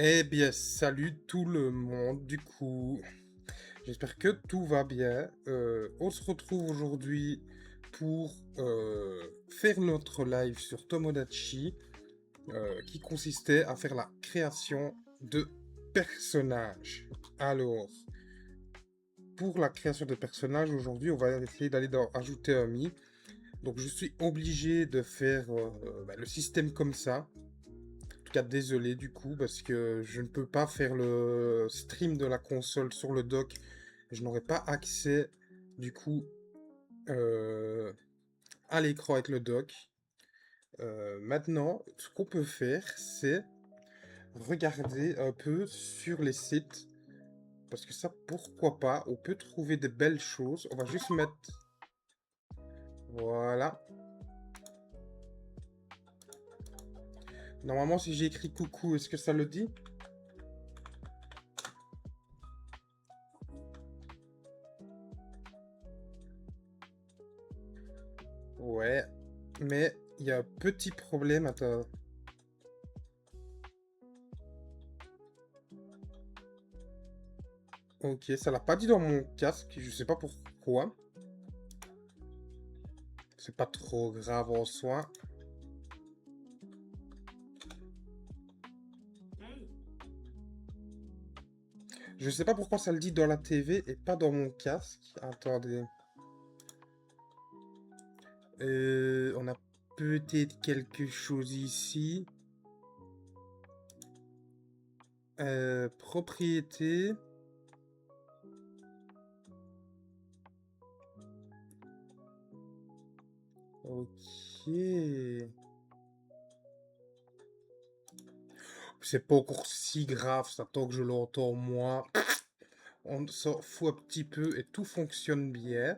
Eh bien, salut tout le monde, du coup, j'espère que tout va bien. On se retrouve aujourd'hui pour faire notre live sur Tomodachi, qui consistait à faire la création de personnages. Alors, pour la création de personnages, aujourd'hui, on va essayer d'aller dans Ajouter ami. Donc, je suis obligé de faire le système comme ça. En tout cas, désolé du coup, parce que je ne peux pas faire le stream de la console sur le dock. Je n'aurai pas accès, du coup, euh, à l'écran avec le dock. Maintenant, ce qu'on peut faire, c'est regarder un peu sur les sites. Parce que ça, pourquoi pas, on peut trouver des belles choses. On va juste mettre... Voilà. Normalement, si j'ai écrit coucou, est-ce que ça le dit? Ouais. Mais il y a un petit problème. Attends. Ok, ça l'a pas dit dans mon casque, je sais pas pourquoi. C'est pas trop grave en soi. Je sais pas pourquoi ça le dit dans la TV et pas dans mon casque. Attendez. On a peut-être quelque chose ici. Propriété. Ok. C'est pas encore si grave, ça tant que je l'entends moi. On s'en fout un petit peu et tout fonctionne bien.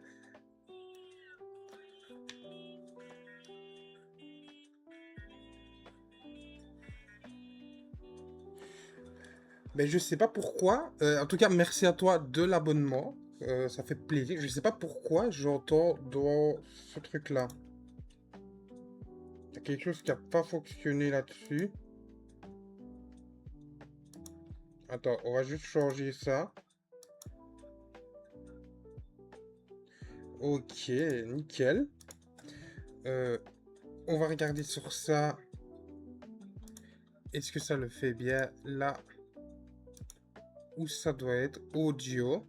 Mais je sais pas pourquoi. En tout cas, merci à toi de l'abonnement. Ça fait plaisir. Je sais pas pourquoi j'entends dans ce truc-là. Il y a quelque chose qui a pas fonctionné là-dessus. Attends, on va juste changer ça. Ok, nickel. Euh, on va regarder sur ça. Est-ce que ça le fait bien là où ça doit être? Audio.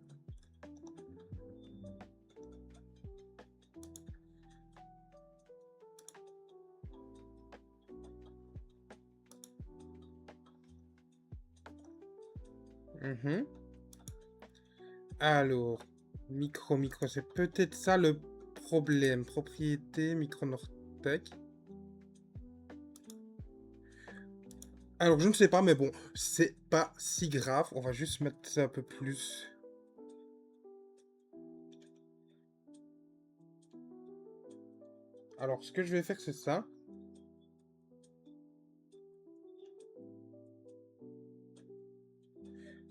Mhm. Alors, micro, c'est peut-être ça le problème. Propriété, micro Nortec. Alors, je ne sais pas, mais bon, c'est pas si grave. On va juste mettre ça un peu plus. Alors, ce que je vais faire, c'est ça.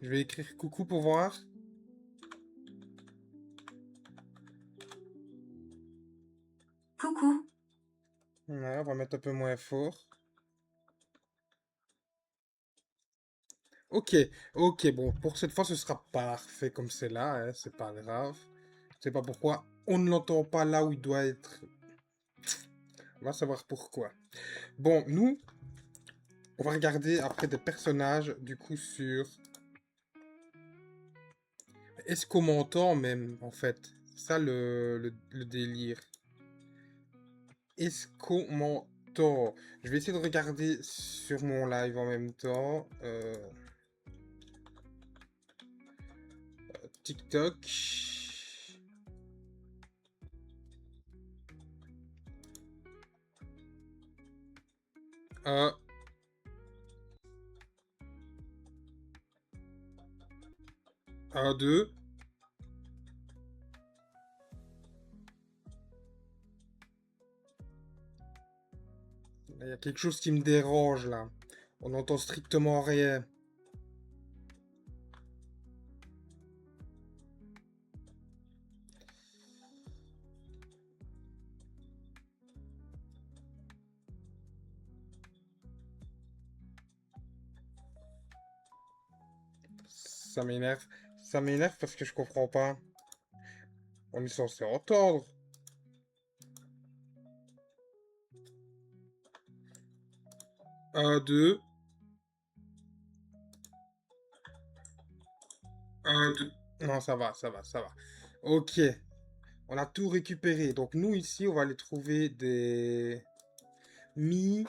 Je vais écrire coucou pour voir. Coucou. Ouais, on va mettre un peu moins fort. Ok, ok, bon, pour cette fois, ce sera parfait comme c'est là, hein, c'est pas grave. Je sais pas pourquoi on ne l'entend pas là où il doit être. On va savoir pourquoi. Bon, nous, on va regarder après des personnages, du coup, sur... Est-ce qu'on m'entend même, en fait? Ça, le délire. Est-ce qu'on m'entend? Je vais essayer de regarder sur mon live en même temps. TikTok. Un, un, deux. Il y a quelque chose qui me dérange là. On n'entend strictement rien. Ça m'énerve. Ça m'énerve parce que je comprends pas. On est censé entendre. Un, deux. Un, deux. Non, ça va, ça va, ça va. Ok. On a tout récupéré. Donc nous, ici, on va aller trouver des... Mi...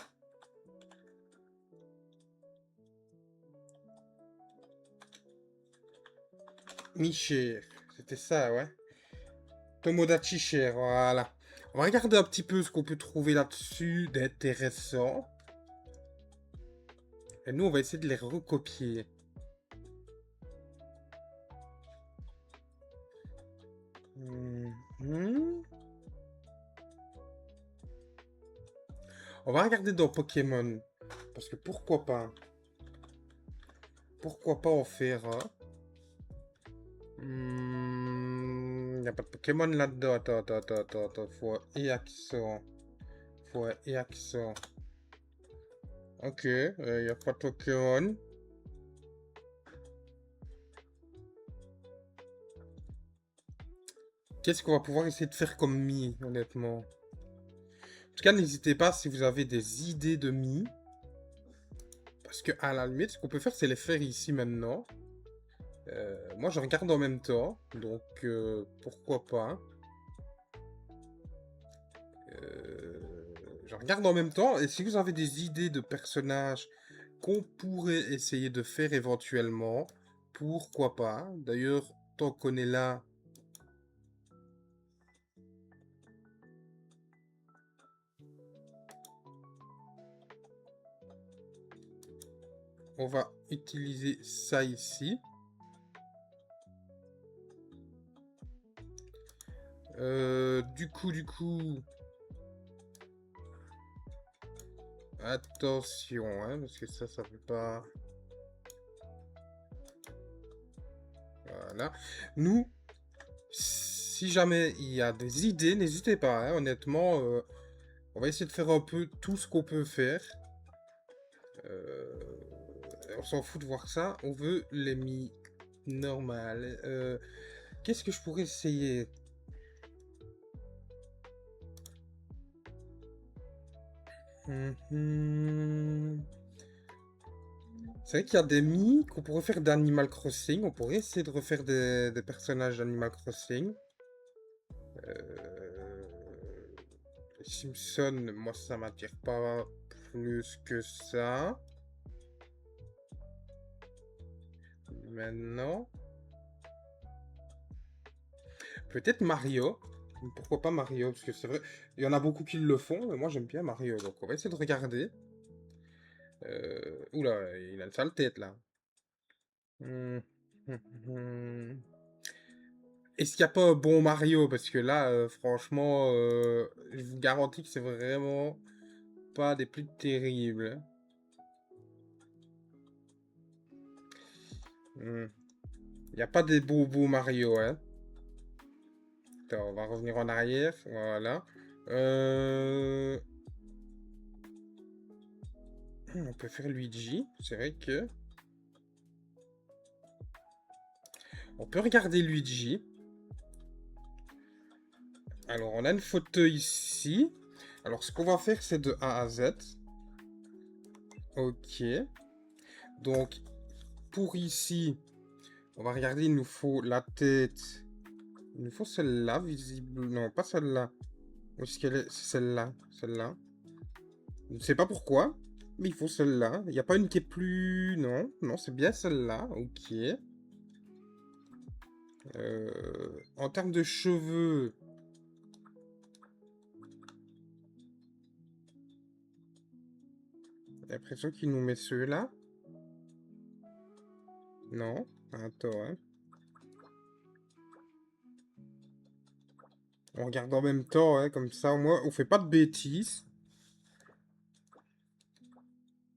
Mi-cher. C'était ça, ouais. Tomodachi cher, voilà. On va regarder un petit peu ce qu'on peut trouver là-dessus d'intéressant. Et nous, on va essayer de les recopier. Mhm. On va regarder dans Pokémon. Parce que pourquoi pas? Pourquoi pas en faire un? Y a pas de Pokémon là-dedans. Attends, attends, attends, attends, attends. Faut un accent. Faut un accent. Ok, y a pas de Pokémon. Qu'est-ce qu'on va pouvoir essayer de faire comme Mi, honnêtement? En tout cas, n'hésitez pas si vous avez des idées de Mi. Parce que à la limite, ce qu'on peut faire, c'est les faire ici maintenant. Moi, je regarde en même temps. Donc, pourquoi pas. Je regarde en même temps. Et si vous avez des idées de personnages qu'on pourrait essayer de faire éventuellement, pourquoi pas. D'ailleurs, tant qu'on est là, on va utiliser ça ici. Du coup... Attention, hein, parce que ça peut pas... Voilà. Nous, si jamais il y a des idées, n'hésitez pas, hein, honnêtement. On va essayer de faire un peu tout ce qu'on peut faire. Euh, on s'en fout de voir ça. On veut les mi normales. Qu'est-ce que je pourrais essayer? Mhm. C'est vrai qu'il y a des mi qu'on pourrait faire d'Animal Crossing. On pourrait essayer de refaire des personnages d'Animal Crossing. Euh, les Simpsons, moi ça m'attire pas plus que ça. Maintenant, peut-être Mario. Pourquoi pas Mario? Parce que c'est vrai, il y en a beaucoup qui le font, mais moi j'aime bien Mario. Donc on va essayer de regarder. Oula, il a une sale tête là. Hum, hum, hum. Est-ce qu'il n'y a pas un bon Mario? Parce que là, franchement, je vous garantis que c'est vraiment pas des plus terribles. Il n'y a pas des beaux Mario, hein. Attends, on va revenir en arrière. Voilà. Euh, On peut faire Luigi. C'est vrai que... On peut regarder Luigi. Alors, on a une photo ici. Alors, ce qu'on va faire, c'est de A à Z. Ok. Donc, pour ici, on va regarder, il nous faut la tête. Il nous faut celle-là, visible. Non, pas celle-là. Où est-ce qu'elle est? C'est celle-là. Celle-là. Je ne sais pas pourquoi, mais il faut celle-là. Il n'y a pas une qui est plus... Non, non, c'est bien celle-là. Ok. En termes de cheveux... J'ai l'impression qu'il nous met ceux-là. Non. Attends, hein. On regarde en même temps, hein, comme ça, au moins, on fait pas de bêtises.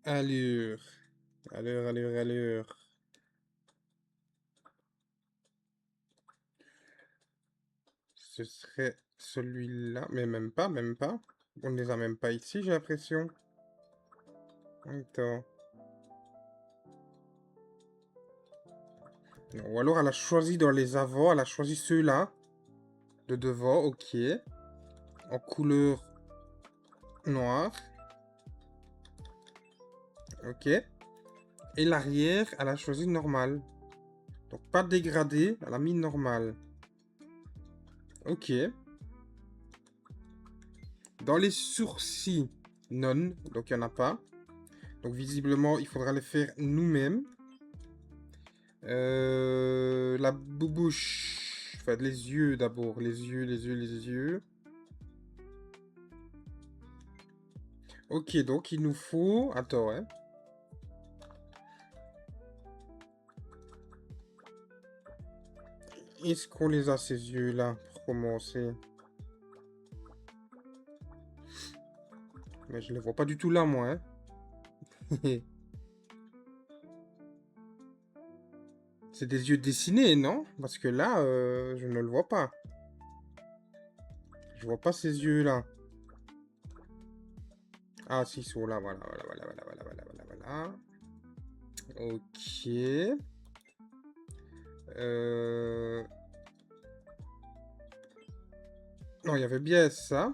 Allure. Allure, allure, allure. Ce serait celui-là. Mais même pas, même pas. On ne les a même pas ici, j'ai l'impression. Attends. Ou alors elle a choisi dans les avant, elle a choisi ceux-là. De devant, ok. En couleur noire. Ok. Et l'arrière, elle a choisi normal. Donc pas dégradé, elle a mis normal. Ok. Dans les sourcils, non. Donc il n'y en a pas. Donc visiblement, il faudra les faire nous-mêmes. La bouche. Enfin, les yeux d'abord. Les yeux, les yeux, les yeux. Ok, donc il nous faut... Attends, hein. Est-ce qu'on les a, ces yeux-là, pour commencer? Mais je les vois pas du tout là, moi, hein. C'est des yeux dessinés, non? Parce que là, je ne le vois pas. Je vois pas ces yeux-là. Ah, si, ils sont là. Voilà, voilà, voilà, voilà, voilà, voilà, voilà, voilà. Ok. Non, il y avait bien ça.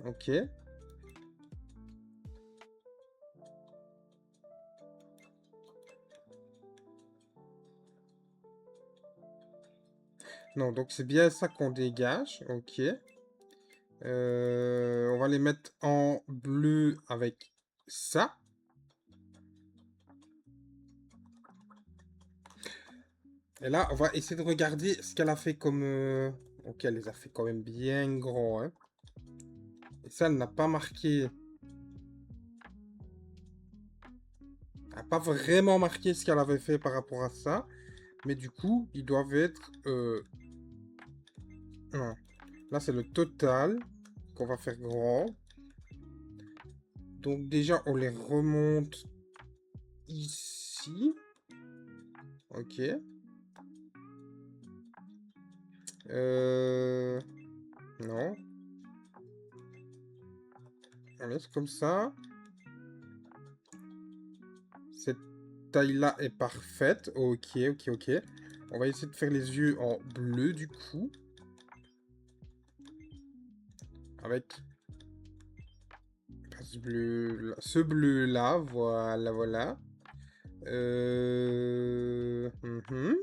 Ok. Non, donc c'est bien ça qu'on dégage. Ok. On va les mettre en bleu avec ça. Et là, on va essayer de regarder ce qu'elle a fait comme... Ok, elle les a fait quand même bien grands, hein. Et ça, elle n'a pas marqué... Elle n'a pas vraiment marqué ce qu'elle avait fait par rapport à ça. Mais du coup, ils doivent être... Non. Là, c'est le total qu'on va faire grand. Donc déjà, on les remonte ici. Ok. Non. On laisse comme ça. Cette taille-là est parfaite. Ok, ok, ok. On va essayer de faire les yeux en bleu, du coup. Avec ce bleu-là. Voilà, voilà. Mhm.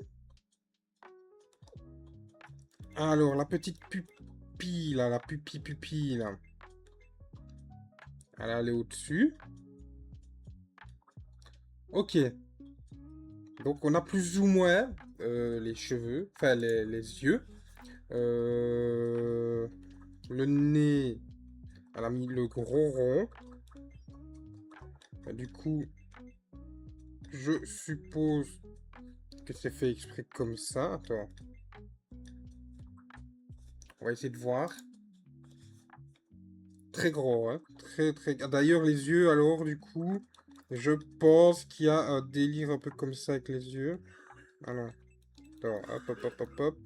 Alors, la petite pupille, là, la pupille, là. Elle est au-dessus. Ok. Donc, on a plus ou moins les cheveux, enfin, les yeux. Le nez, elle a mis le gros rond. Du coup, je suppose que c'est fait exprès comme ça. Attends. On va essayer de voir. Très gros, hein. Très, très... D'ailleurs, les yeux, alors, du coup, je pense qu'il y a un délire un peu comme ça avec les yeux. Alors, attends, hop, hop, hop, hop, hop.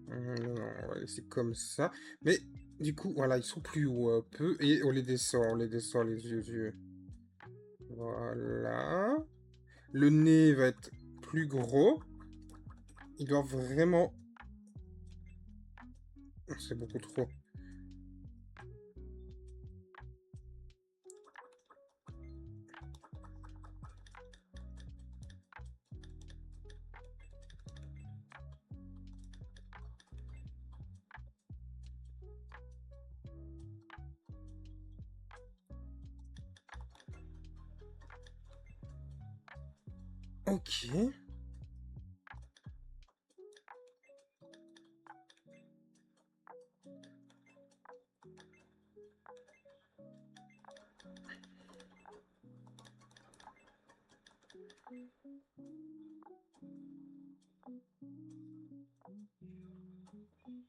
Non, on va laisser comme ça. Mais, du coup, voilà, ils sont plus hauts un peu. Et on les descend, les yeux. Voilà. Le nez va être plus gros. Il doit vraiment... C'est beaucoup trop. Ok.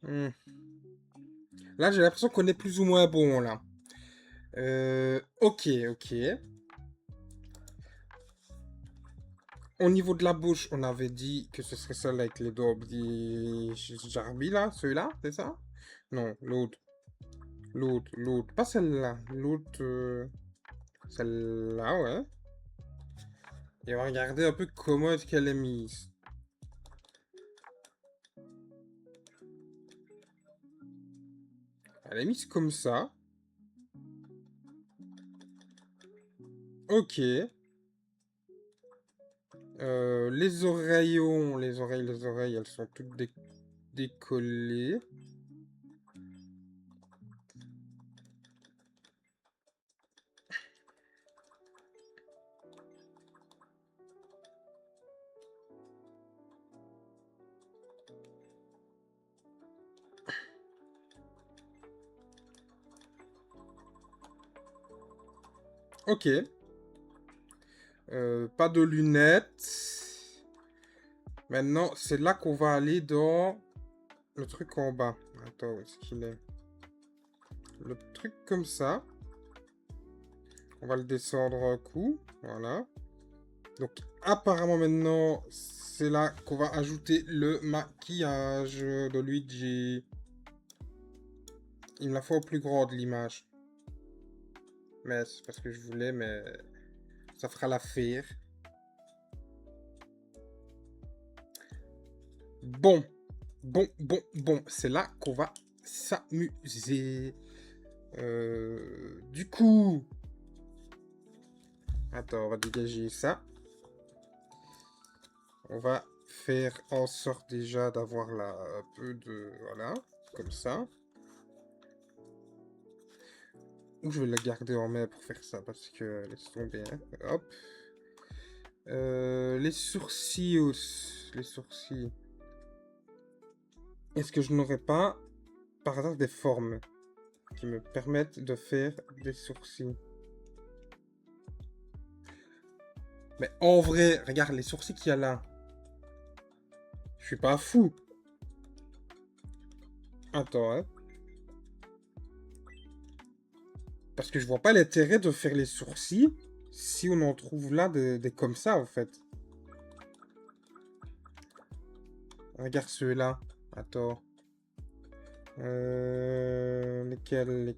Hmm. Là, j'ai l'impression qu'on est plus ou moins bon, là. Ok, ok. Au niveau de la bouche, on avait dit que ce serait celle avec les doigts Jarby, là, celui-là, c'est ça? Non, l'autre. L'autre. Pas celle-là. L'autre. Celle-là, ouais. Et on va regarder un peu comment est-ce qu'elle est mise. Elle est mise comme ça. Ok. Les oreilles, elles sont toutes décollées. Ok. Pas de lunettes. Maintenant, c'est là qu'on va aller dans le truc en bas. Attends, où est-ce qu'il est? Le truc comme ça. On va le descendre un coup. Voilà. Donc, apparemment, maintenant, c'est là qu'on va ajouter le maquillage de Luigi. Il me la faut au plus grand de l'image. Mais c'est parce que je voulais, mais ça fera l'affaire. Bon. Bon. C'est là qu'on va s'amuser. Du coup... Attends, on va dégager ça. On va faire en sorte déjà d'avoir là un peu de... Voilà, comme ça. Ou je vais la garder en main pour faire ça, parce que laisse tomber. Hein. Hop. Les sourcils aussi. Les sourcils. Est-ce que je n'aurais pas, par hasard, des formes qui me permettent de faire des sourcils? Mais en vrai, regarde les sourcils qu'il y a là. Je suis pas fou. Attends, hein. Parce que je vois pas l'intérêt de faire les sourcils si on en trouve là des comme ça, en fait. Regarde ceux-là. Attends. Lesquels?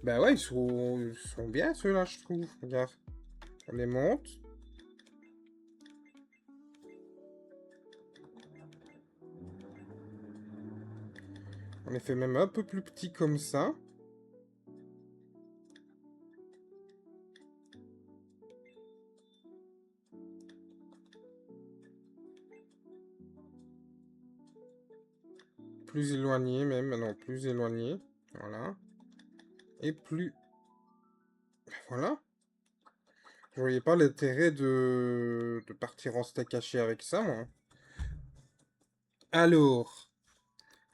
Bah ouais, ils sont bien ceux-là, je trouve. Regarde. On les monte. On les fait même un peu plus petits comme ça. Plus éloigné même. Non, plus éloigné. Voilà. Et plus... Voilà. Je voyais pas l'intérêt de partir en steak haché avec ça, moi. Alors,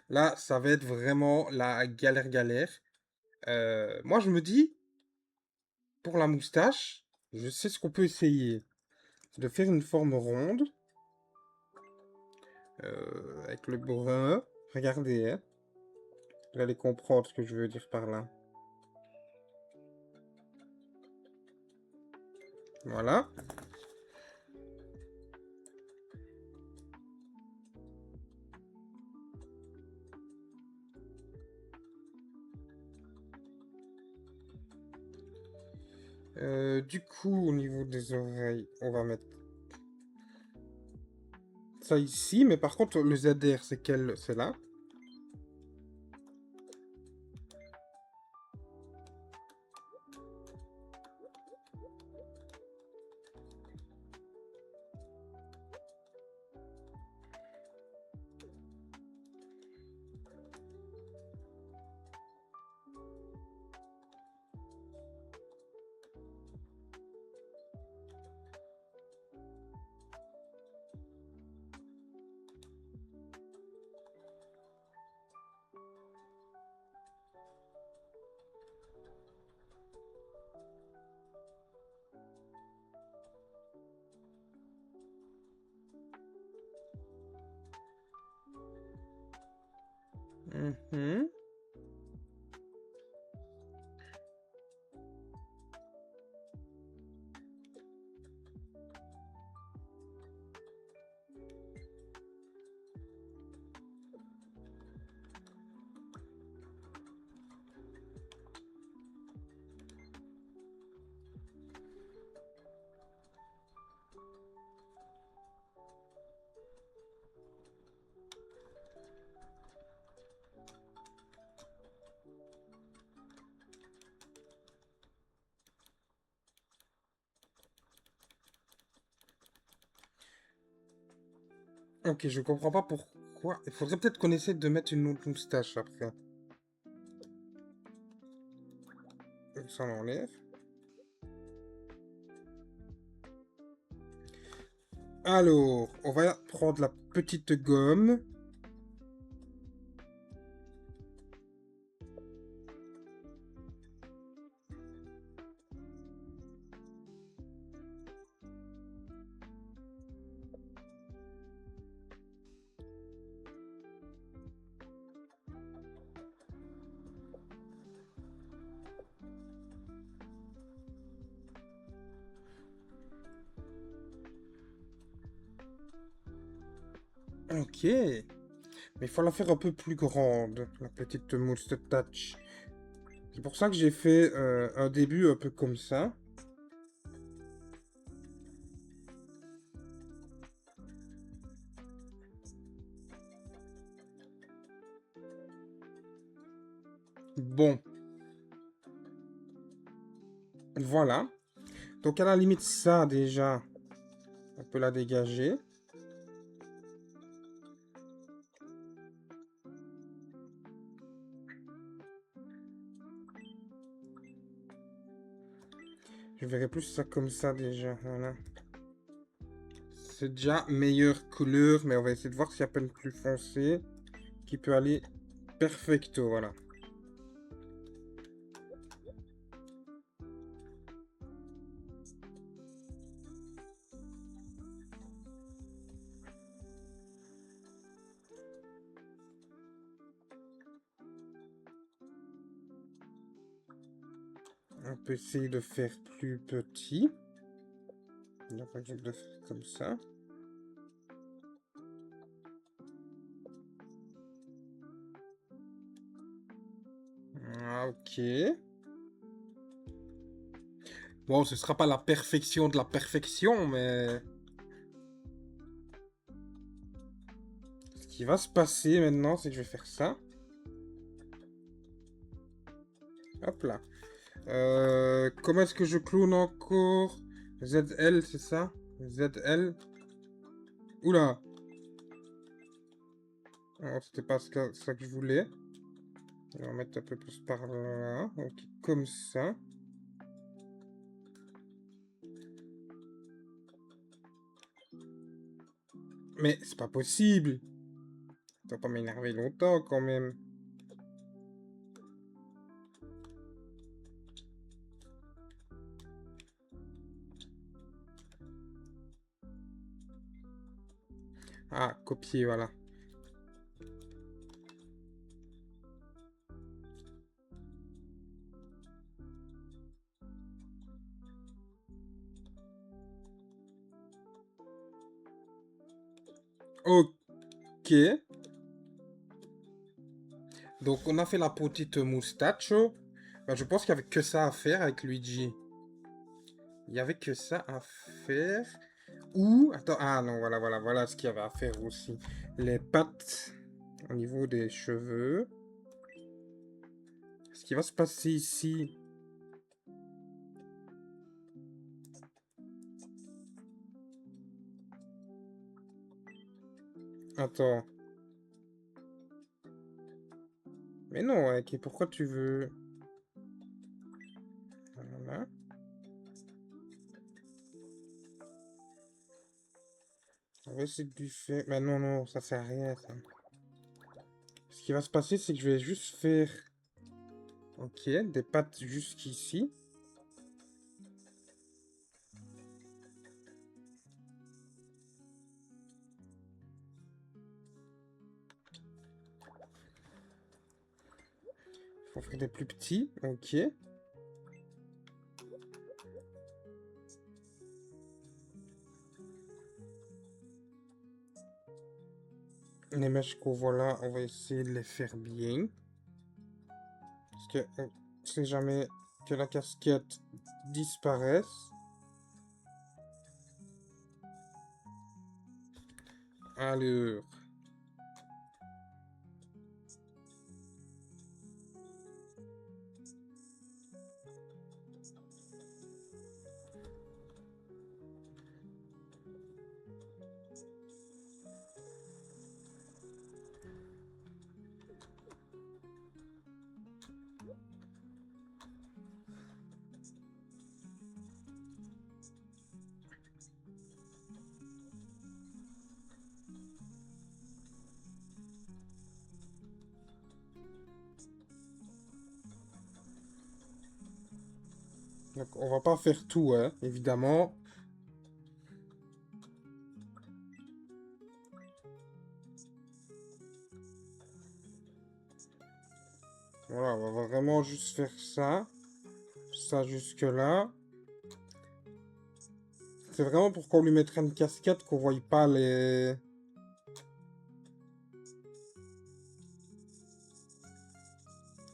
là, ça va être vraiment la galère. Moi, je me dis, pour la moustache, je sais ce qu'on peut essayer. De faire une forme ronde. Avec le brun. Regardez, hein. Vous allez comprendre ce que je veux dire par là. Voilà. Du coup, au niveau des oreilles, on va mettre ça ici. Mais par contre, le ZR, c'est quel? C'est là. Mhm. Ok, je comprends pas pourquoi. Il faudrait peut-être qu'on essaie de mettre une autre moustache après. Ça on enlève. Alors, on va prendre la petite gomme. Ok. Mais il faut la faire un peu plus grande, la petite moustache. C'est pour ça que j'ai fait un début un peu comme ça. Bon, voilà. Donc à la limite, ça déjà, on peut la dégager. Je verrai plus ça comme ça déjà, voilà. C'est déjà meilleure couleur, mais on va essayer de voir s'il y a peine plus foncé qui peut aller perfecto, voilà. On peut essayer de faire plus petit. Là, par exemple, de faire comme ça. Ah, ok. Bon, ce sera pas la perfection de la perfection, mais... Ce qui va se passer maintenant, c'est que je vais faire ça. Hop là. Comment est-ce que je clone encore? ZL, c'est ça? ZL. Oula. Alors, c'était pas ça que je voulais. On va mettre un peu plus par là. Ok, comme ça. Mais c'est pas possible. Ça va pas m'énerver longtemps quand même. Ah, copier, voilà. Ok. Donc, on a fait la petite moustache. Ben, je pense qu'il n'y avait que ça à faire avec Luigi. Il n'y avait que ça à faire. Ou... Attends, ah non, voilà ce qu'il y avait à faire aussi. Les pattes au niveau des cheveux. Ce qui va se passer ici... Attends. Mais non, ok, pourquoi tu veux... Voilà. On va essayer de lui faire... Mais non, non, ça sert à rien, ça. Ce qui va se passer, c'est que je vais juste faire... Ok, des pattes jusqu'ici. Faut faire des plus petits, ok. Les mèches qu'on voit là, on va essayer de les faire bien. Parce que on sait jamais que la casquette disparaisse. Alors... Donc, on va pas faire tout, hein, évidemment. Voilà, on va vraiment juste faire ça. Ça jusque là. C'est vraiment pour qu'on lui mettra une casquette qu'on voie pas les...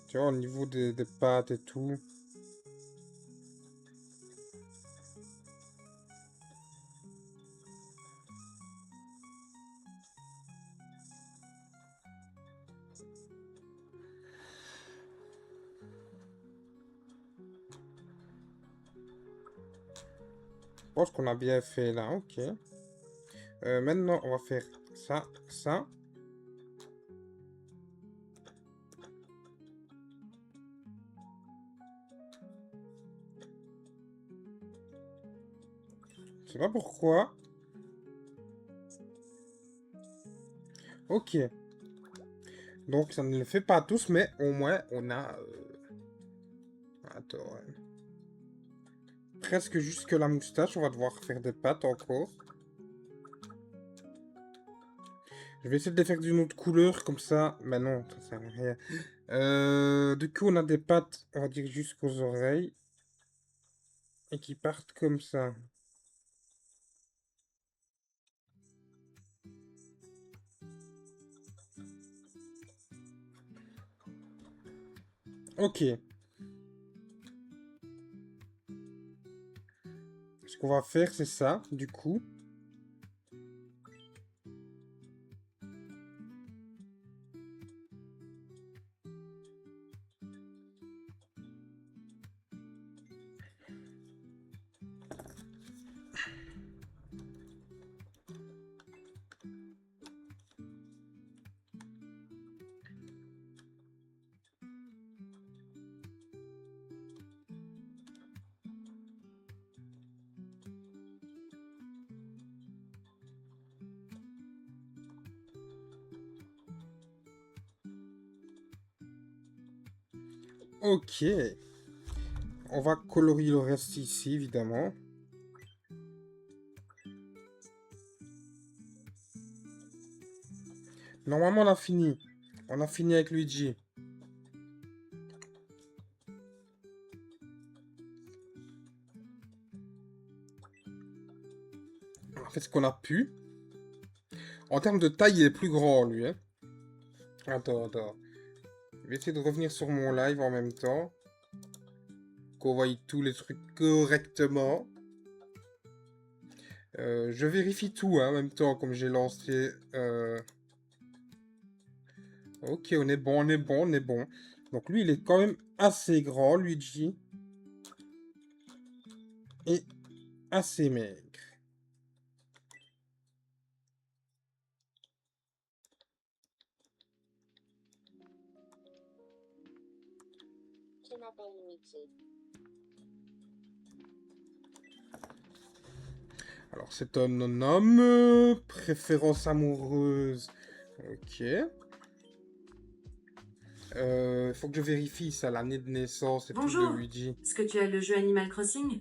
Tu vois, au niveau des pattes et tout. Je pense qu'on a bien fait là, ok. Maintenant, on va faire ça, ça. Je sais pas pourquoi. Ok. Donc, ça ne le fait pas tous, mais au moins, on a... Attends, ouais. Presque jusque la moustache. On va devoir faire des pattes encore. Je vais essayer de les faire d'une autre couleur, comme ça. Mais non, ça sert à rien. Du coup, on a des pattes, on va dire, jusqu'aux oreilles. Et qui partent comme ça. Ok. Ce qu'on va faire, c'est ça, du coup. Ok. On va colorier le reste ici, évidemment. Normalement, on a fini. On a fini avec Luigi. On a fait ce qu'on a pu. En termes de taille, il est plus grand, lui. Hein. Attends, attends. Je vais essayer de revenir sur mon live en même temps. Qu'on voie tous les trucs correctement. Je vérifie tout hein, en même temps, comme j'ai lancé. Ok, on est bon, on est bon, on est bon. Donc lui, il est quand même assez grand, Luigi. Et assez maigre. Je m'appelle Luigi. Alors, c'est un homme. Préférence amoureuse. Ok. Faut que je vérifie ça, l'année de naissance et tout de Bonjour, Luigi. est-ce que tu as le jeu Animal Crossing?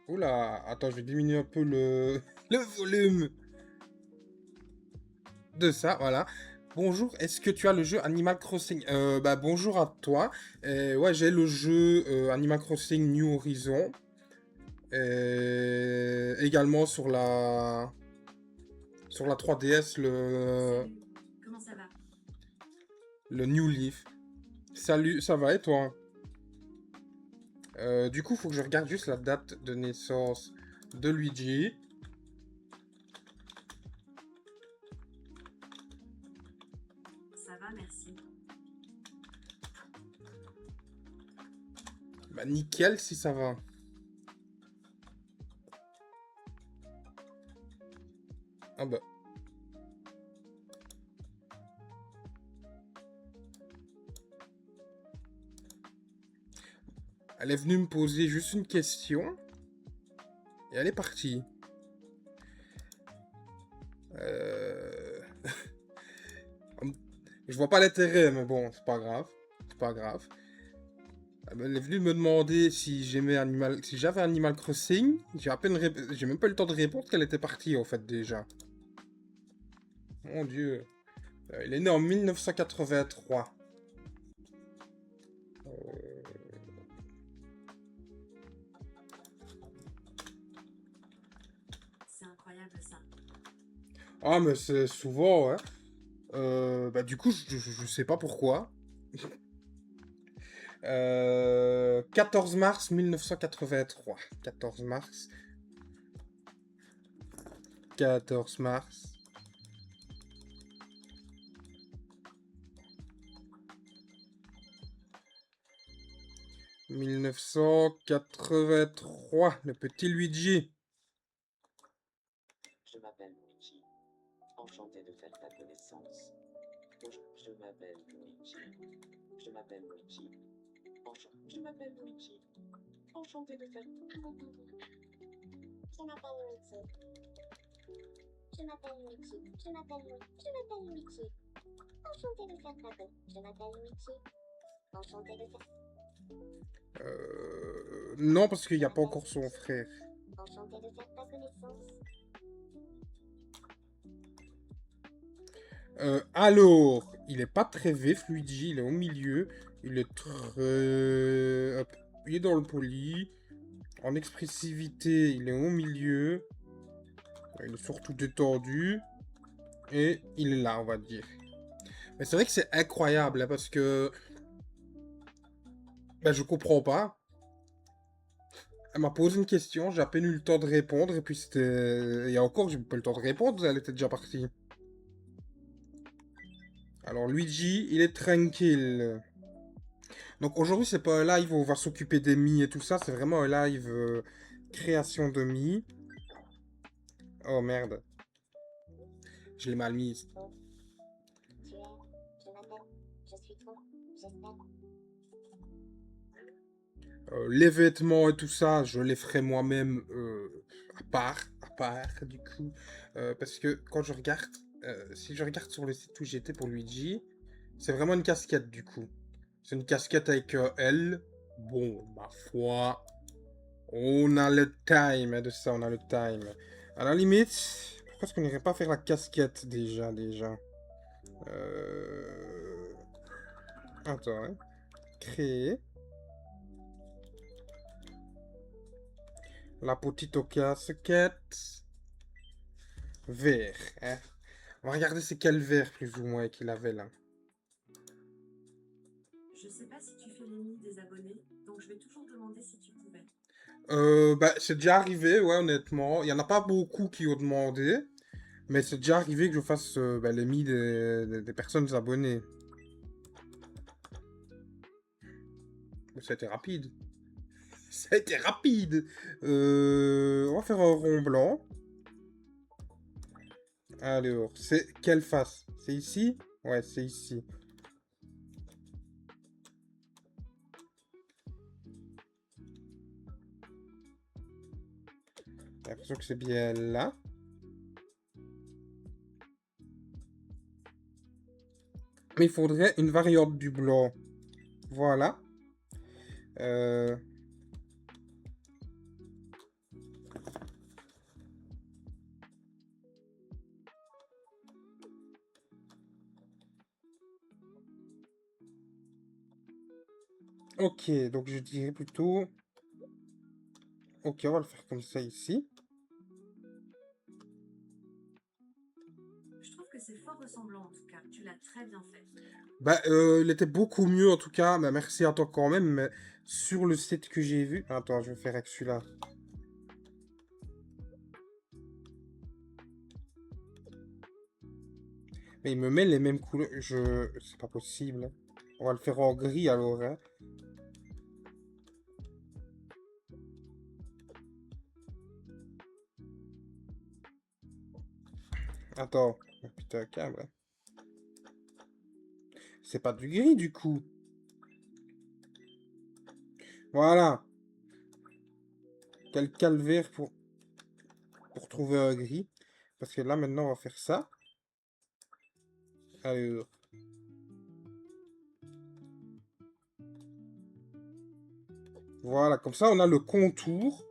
Oula, attends, je vais diminuer un peu le, le volume de ça, voilà. Bonjour, est-ce que tu as le jeu Animal Crossing? Bah bonjour à toi. Ouais, j'ai le jeu Animal Crossing New Horizon. Également sur la 3DS, Salut, comment ça va? le New Leaf. Salut, ça va et toi? Du coup, faut que je regarde juste la date de naissance de Luigi. Ça va, merci. Bah nickel si ça va. Ah bah. Elle est venue me poser juste une question. Et elle est partie. Je vois pas l'intérêt, mais bon, c'est pas grave. C'est pas grave. Elle est venue me demander si j'avais Animal Crossing. J'ai même pas eu le temps de répondre qu'elle était partie en fait déjà. Mon Dieu. Il est né en 1983. C'est incroyable ça. Ah mais c'est souvent, hein. Bah du coup, je sais pas pourquoi. 14 mars 1983. 14 mars. 14 mars. « 1983, le petit Luigi. Je m'appelle Luigi. Enchanté de faire ta connaissance. Je m'appelle Luigi. Je m'appelle Luigi. Je m'appelle Luigi. Enchanté de faire. Je m'appelle Luigi. Je m'appelle Luigi. Je m'appelle Luigi. Enchanté de faire ta connaissance. Je m'appelle Luigi. Enchanté de faire. Non, parce qu'il n'y a pas encore son frère. Enchanté de faire ta connaissance. Alors, il est pas très vif, Luigi, il est au milieu. Il est très... hop, il est dans le poli. En expressivité, il est au milieu. Il est surtout détendu. Et il est là, on va dire. Mais c'est vrai que c'est incroyable, hein, parce que... Ben, je comprends pas. Elle m'a posé une question, j'ai à peine eu le temps de répondre, et puis c'était... Et encore, j'ai pas eu le temps de répondre, elle était déjà partie. Alors, Luigi, il est tranquille. Donc, aujourd'hui, c'est pas un live où on va s'occuper des Mi et tout ça, c'est vraiment un live création de Mi. Oh, merde. Je l'ai mal mise. Tu es. Je m'appelle. Je suis trop. J'espère. Les vêtements et tout ça, je les ferai moi-même à part, du coup. Parce que quand je regarde, si je regarde sur le site où j'étais pour Luigi, c'est vraiment une casquette, du coup. C'est une casquette avec L. Bon, ma foi, on a le time hein, de ça, on a le time. À la limite, pourquoi est-ce qu'on n'irait pas faire la casquette déjà. Attends, hein. Créer. La petite casquette. Vert, hein. On va regarder c'est quel vert, plus ou moins, qu'il avait là. Je sais pas si tu fais les nids des abonnés, donc je vais toujours demander si tu pouvais. Bah, c'est déjà arrivé, ouais, honnêtement. Il y en a pas beaucoup qui ont demandé. Mais c'est déjà arrivé que je fasse bah, les mis des personnes abonnées. Ça a été rapide. Ça a été rapide. On va faire un rond blanc. Alors, c'est quelle face? C'est ici? Ouais, c'est ici. J'ai l'impression que c'est bien là. Mais il faudrait une variante du blanc. Voilà. Ok, donc je dirais plutôt... Ok, on va le faire comme ça ici. Je trouve que c'est fort ressemblant en tout cas. Tu l'as très bien fait. Bah, il était beaucoup mieux en tout cas. Bah, merci à toi quand même. Mais sur le site que j'ai vu... Attends, je vais faire avec celui-là. Mais il me met les mêmes couleurs. C'est pas possible. On va le faire en gris alors. Hein. Attends. Oh, putain, câble. C'est pas du gris du coup. Voilà. Quel calvaire pour trouver un gris. Parce que là maintenant on va faire ça. Alors. Voilà, comme ça, on a le contour.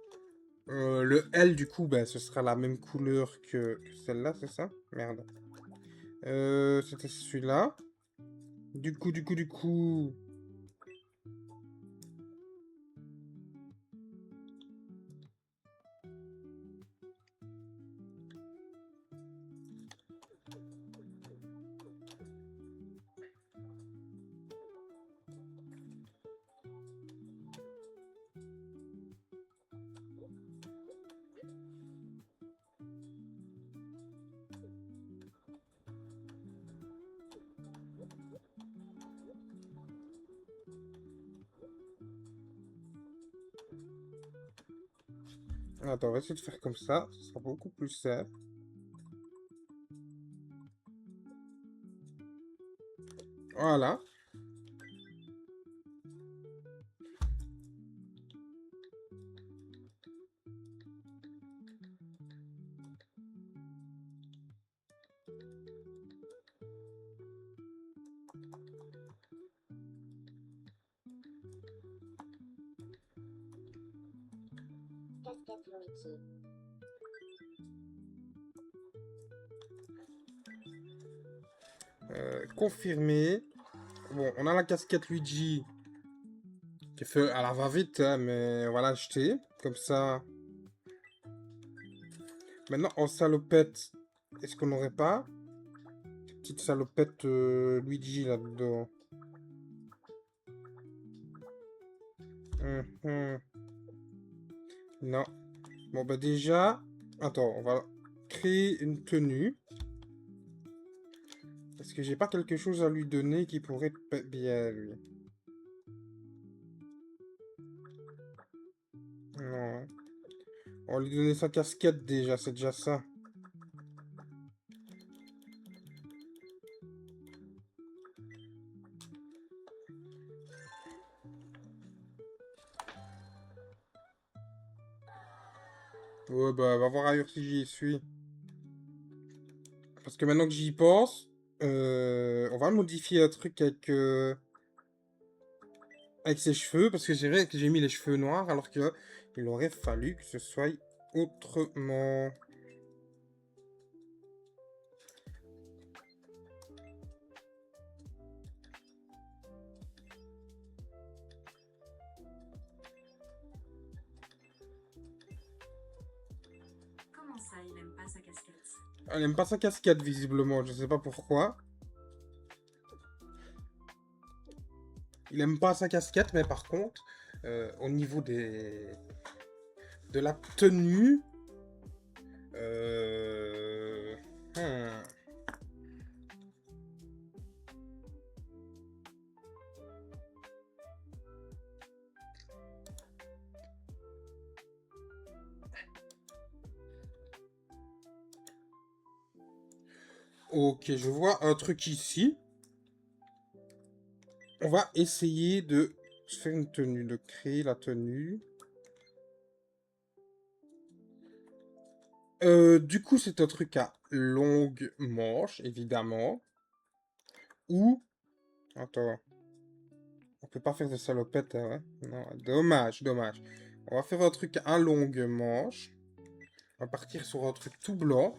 Le L, du coup, ben, ce sera la même couleur que celle-là, c'est ça? Merde. C'était celui-là. Du coup... Attends, on va essayer de faire comme ça. Ce sera beaucoup plus simple. Voilà. Casquette Luigi. Confirmé. Bon, on a la casquette Luigi. Qui est fait à la va-vite, hein, mais voilà, acheté. Comme ça. Maintenant, en salopette, est-ce qu'on n'aurait pas petite salopette Luigi là-dedans? Mhm. Non. Bon, bah déjà... Attends, on va créer une tenue. Est-ce que j'ai pas quelque chose à lui donner qui pourrait être bien, lui? Non. On va lui donner sa casquette déjà, c'est déjà ça. Ouais, bah, va voir ailleurs si j'y suis. Parce que maintenant que j'y pense, on va modifier un truc avec ses cheveux. Parce que c'est vrai que j'ai mis les cheveux noirs alors que il aurait fallu que ce soit autrement. Comment ça, il aime pas sa casquette? Elle aime pas sa casquette, visiblement. Je sais pas pourquoi. Il aime pas sa casquette, mais par contre, au niveau de la tenue... hmm. Ok, je vois un truc ici. On va essayer de faire une tenue, de créer la tenue. Du coup, c'est un truc à longue manche, évidemment. Ou... Attends. On peut pas faire de salopette, hein, ouais. Non, dommage, dommage. On va faire un truc à longue manche. On va partir sur un truc tout blanc.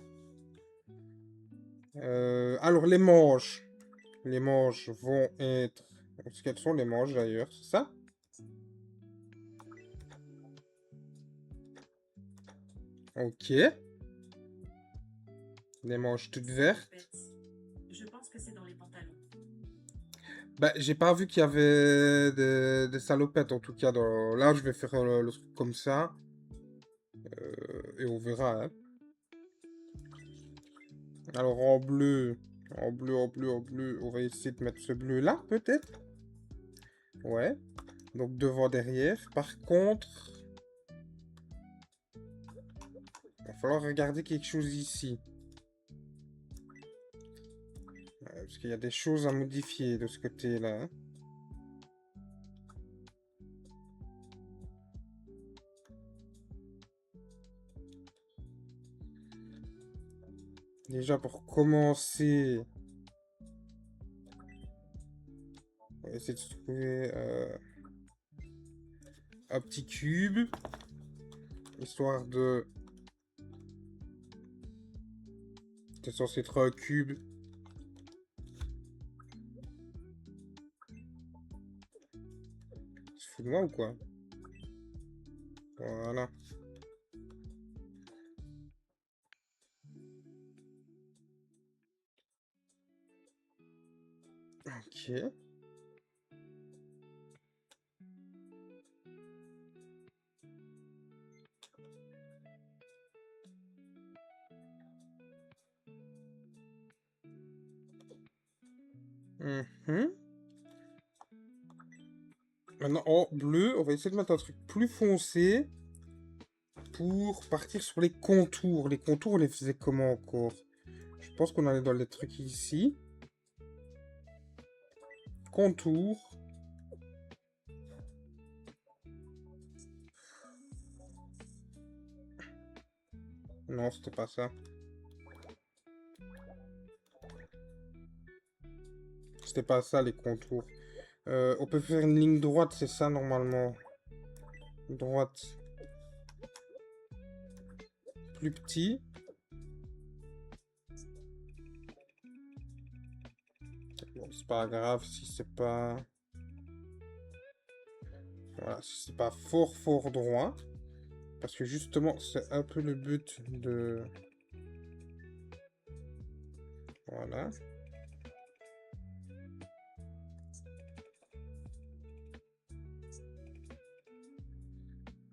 Alors, les manches. Les manches vont être... Quelles sont les manches, d'ailleurs? C'est ça? Ok. Les manches toutes vertes. Bête. Je pense que c'est dans les pantalons. Bah, j'ai pas vu qu'il y avait des salopettes, en tout cas. Là, je vais faire le truc comme ça. Et on verra, hein. Alors, en bleu... En bleu, en bleu, en bleu. On va essayer de mettre ce bleu-là, peut-être? Ouais. Donc, devant, derrière. Par contre... Il va falloir regarder quelque chose ici. Parce qu'il y a des choses à modifier de ce côté-là, hein. Déjà, pour commencer... On va essayer de trouver... un petit cube. Histoire de... C'est censé être un cube. Tu te fous de moi ou quoi? Voilà. Ok. Mhm. Maintenant, en bleu, on va essayer de mettre un truc plus foncé pour partir sur les contours. Les contours, on les faisait comment encore? Je pense qu'on allait dans les trucs ici. Contours. Non, c'était pas ça. C'était pas ça, les contours. On peut faire une ligne droite, c'est ça, normalement. Droite. Plus petit. Bon, c'est pas grave si c'est pas... Voilà, si c'est pas fort droit. Parce que justement, c'est un peu le but de... Voilà.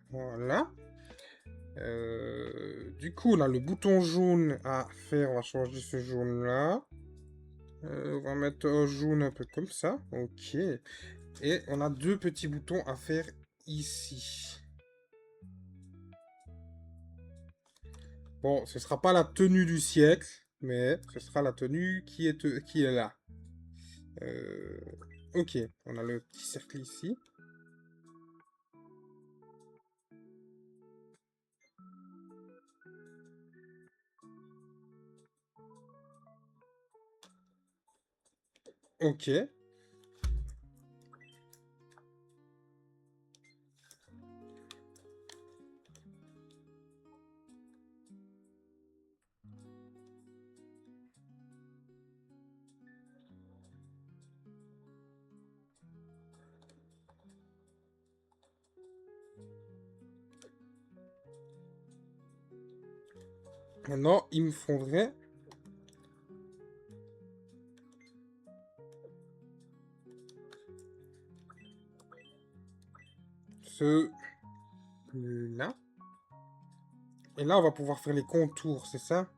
Voilà. Du coup, là, le bouton jaune à faire, on va changer ce jaune-là. On va mettre un jaune un peu comme ça. Ok. Et on a deux petits boutons à faire ici. Bon, ce sera pas la tenue du siècle, mais ce sera la tenue qui est là. Ok, on a le petit cercle ici. Ok. Maintenant, il me faudrait... Là. Et là, on va pouvoir faire les contours, c'est ça?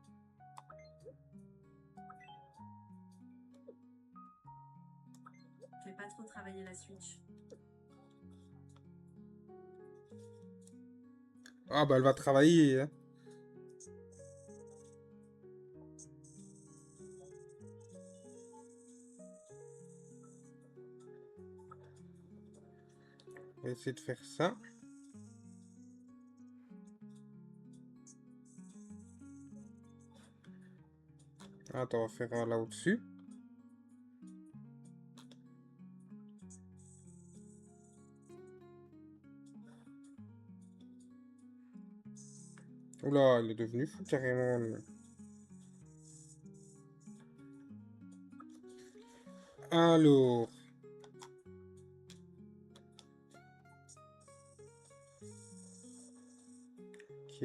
Fais pas trop travailler la switch. Ah, bah, elle va travailler, hein. On va essayer de faire ça. Attends, on va faire un là au-dessus. Oula, il est devenu fou carrément, lui. Alors. Ok.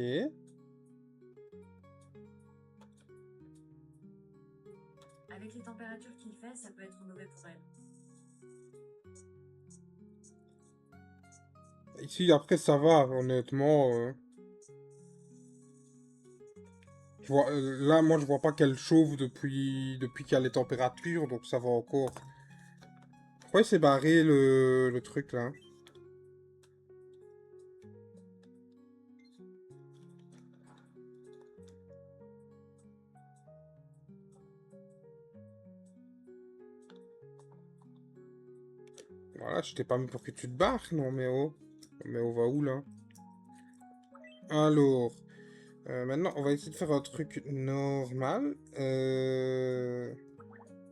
Avec les températures qu'il fait, ça peut être mauvais pour elle. Ici, après, ça va, honnêtement. Là, moi, je vois pas qu'elle chauffe depuis qu'il y a les températures, donc ça va encore. Pourquoi il s'est barré le truc, là? Voilà, je t'ai pas mis pour que tu te barres, non, mais oh. Mais on va où, là? Alors... maintenant, on va essayer de faire un truc normal.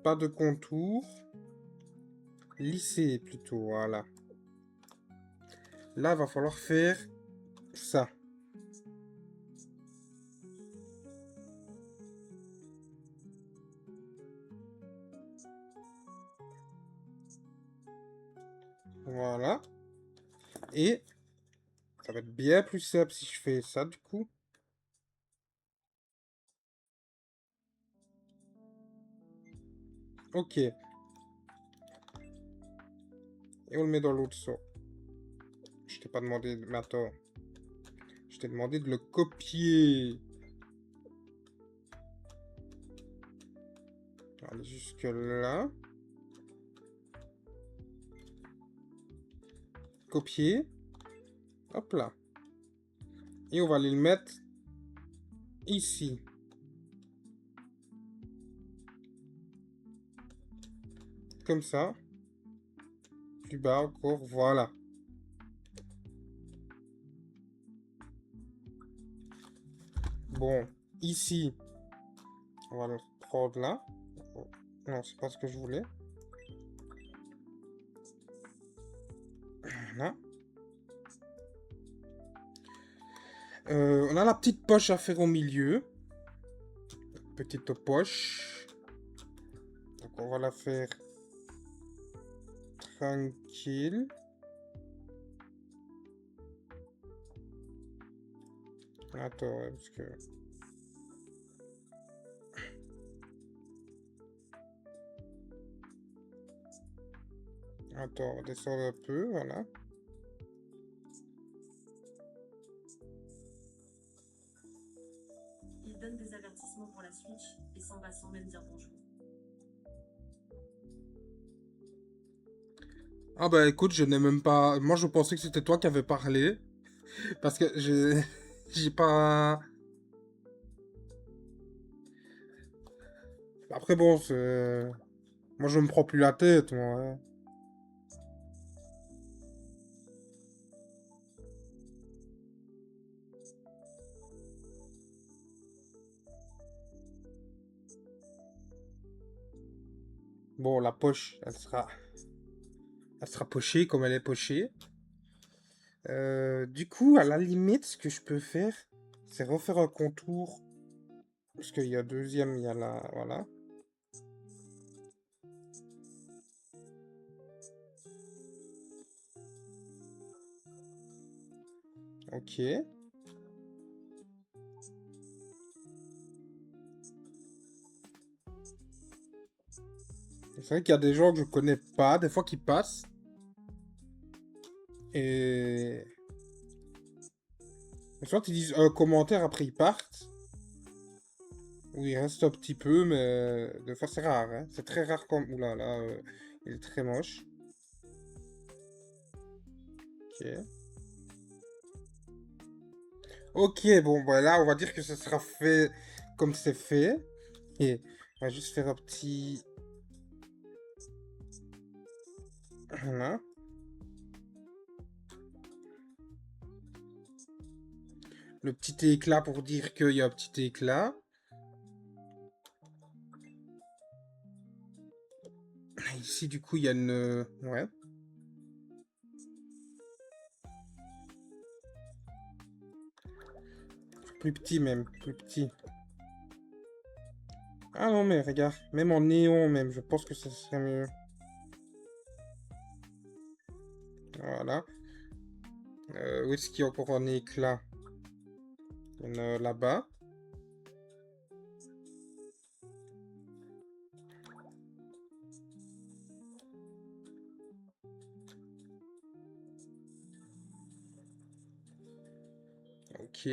Pas de contour. Lissé, plutôt, voilà. Là, va falloir faire ça. Voilà. Et ça va être bien plus simple si je fais ça, du coup. Ok. Et on le met dans l'autre saut. Je t'ai pas demandé... Mais attends. Je t'ai demandé de le copier. Allez, jusque là. Copier. Hop là. Et on va aller le mettre ici. Comme ça. Plus bas encore. Voilà. Bon. Ici. On va le prendre là. Oh, non, c'est pas ce que je voulais. Voilà. On a la petite poche à faire au milieu. Petite poche. Donc on va la faire tranquille. Attends, ouais, parce que... Attends, on va descendre un peu, voilà. Il donne des avertissements pour la Switch et s'en va sans même dire bonjour. Ah bah écoute, je n'ai même pas... Moi je pensais que c'était toi qui avais parlé. Parce que j'ai... J'ai pas... Après bon, c'est... Moi je me prends plus la tête, moi. Ouais. Bon, la poche, elle sera... Elle sera pochée comme elle est pochée. Du coup, à la limite, ce que je peux faire, c'est refaire un contour. Parce qu'il y a deuxième, il y a la... Voilà. Ok. C'est vrai qu'il y a des gens que je connais pas, des fois qui passent. Et... Soit ils disent un commentaire, après ils partent. Ou ils restent un petit peu, mais des fois c'est rare. Hein. C'est très rare comme... Oula, là, il est très moche. Ok. Ok, bon, bah là, on va dire que ce sera fait comme c'est fait. Et on va juste faire un petit... Voilà. Le petit éclat pour dire qu'il y a un petit éclat. Ici, du coup, il y a une... Ouais. Plus petit même, plus petit. Ah non, mais regarde, même en néon même, je pense que ça serait mieux. Voilà. Où est-ce qu'il y a encore un éclat? Il y en a là-bas. Ok.